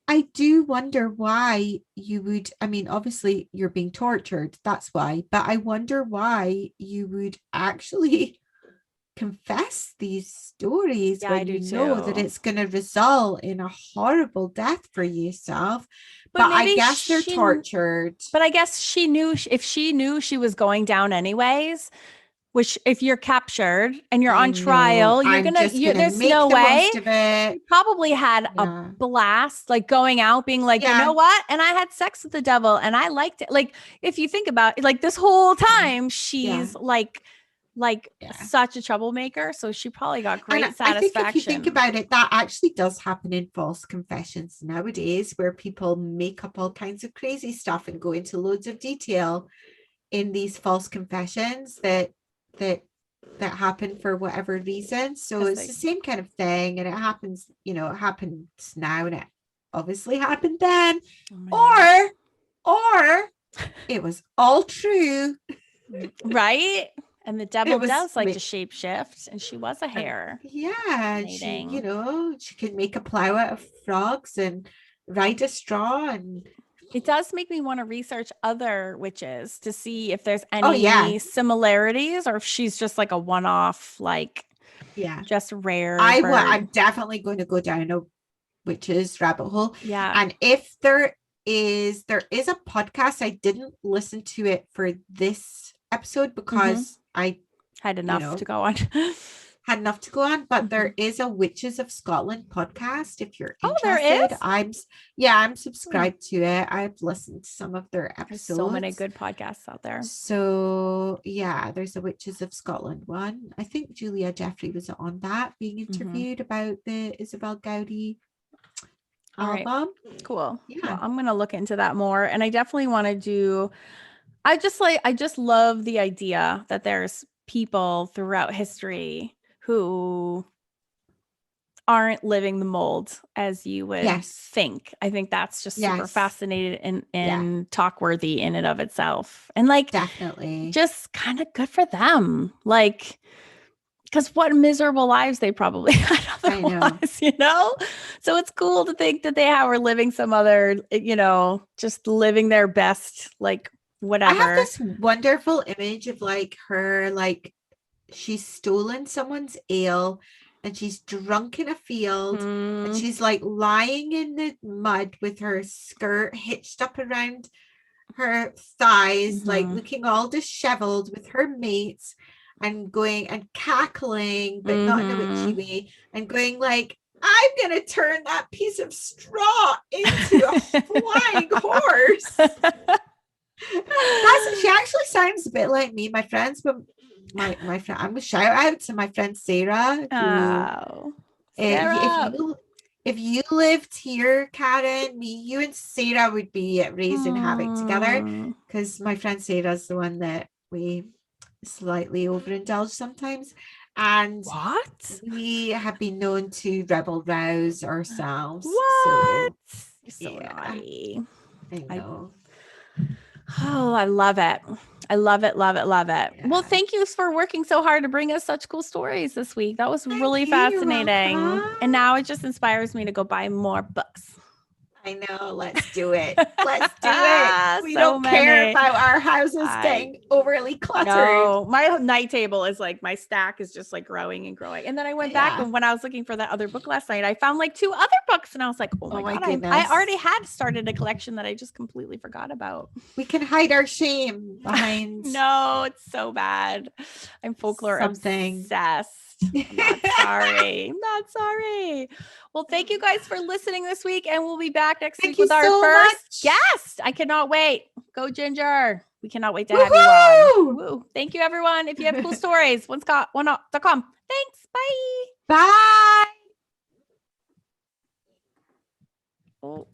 I do wonder why you would, obviously you're being tortured. That's why. But I wonder why you would actually confess these stories when you know that it's going to result in a horrible death for yourself. But I guess they're tortured. But I guess she knew, if she knew she was going down anyways, which if you're captured and you're on trial, there's no way. You probably had a blast, going out, being you know what? And I had sex with the devil and I liked it. If you think about it, this whole time she's such a troublemaker. So she probably got great satisfaction. I think if you think about it, that actually does happen in false confessions nowadays, where people make up all kinds of crazy stuff and go into loads of detail in these false confessions that happen for whatever reason. So it's the same kind of thing, and it happens, it happens now, and it obviously happened then, or it was all true, right? And the devil does like to shape shift, and she was a hare. Yeah, she could make a plow out of frogs and ride a straw, and it does make me want to research other witches to see if there's any similarities, or if she's just like a one-off, just rare. I'm definitely going to go down a witches rabbit hole. Yeah. And if there is a podcast, I didn't listen to it for this episode because I had enough to go on. But there is a Witches of Scotland podcast if you're interested. There is? I'm subscribed to it. I've listened to some of their episodes. There's so many good podcasts out there. So yeah, there's a Witches of Scotland one. I think Julia Jeffrey was on that, being interviewed about the Isobel Gowdie album. Right. Cool. Yeah. Well, I'm gonna look into that more. And I definitely want to do, I just love the idea that there's people throughout history who aren't living the mold as you would think. I think that's just super fascinating and talk worthy in and of itself. And definitely just kind of good for them. Because what miserable lives they probably had otherwise, So it's cool to think that they were living some other, just living their best, whatever. I have this wonderful image of her, she's stolen someone's ale and she's drunk in a field and she's lying in the mud with her skirt hitched up around her thighs, looking all disheveled with her mates and going and cackling, but not in a witchy way, and going I'm gonna turn that piece of straw into a flying horse. She actually sounds a bit like me. My friends, but my friend, I'm gonna shout out to my friend Sarah. If you lived here, Karen, you and Sarah would be raising havoc together, because my friend Sarah's the one that we slightly overindulge sometimes, and we have been known to rebel rouse ourselves. What? You're so naughty. I know. I love it. I love it. Yeah. Well, thank you for working so hard to bring us such cool stories this week. That was really fascinating. And now it just inspires me to go buy more books. I know. Let's do it. We don't care about our houses getting overly cluttered. No, my night table is my stack is just growing and growing. And then I went back, and when I was looking for that other book last night, I found 2 other books, and I was like, oh my God, I already had started a collection that I just completely forgot about. We can hide our shame behind. No, it's so bad. I'm folklore obsessed. I'm not sorry. Well, thank you guys for listening this week, and we'll be back next week with our first guest. I cannot wait. Go Ginger. We cannot wait to have you on. Woo. Thank you, everyone. If you have cool stories, onescot1.com. Thanks. Bye. Bye. Oh.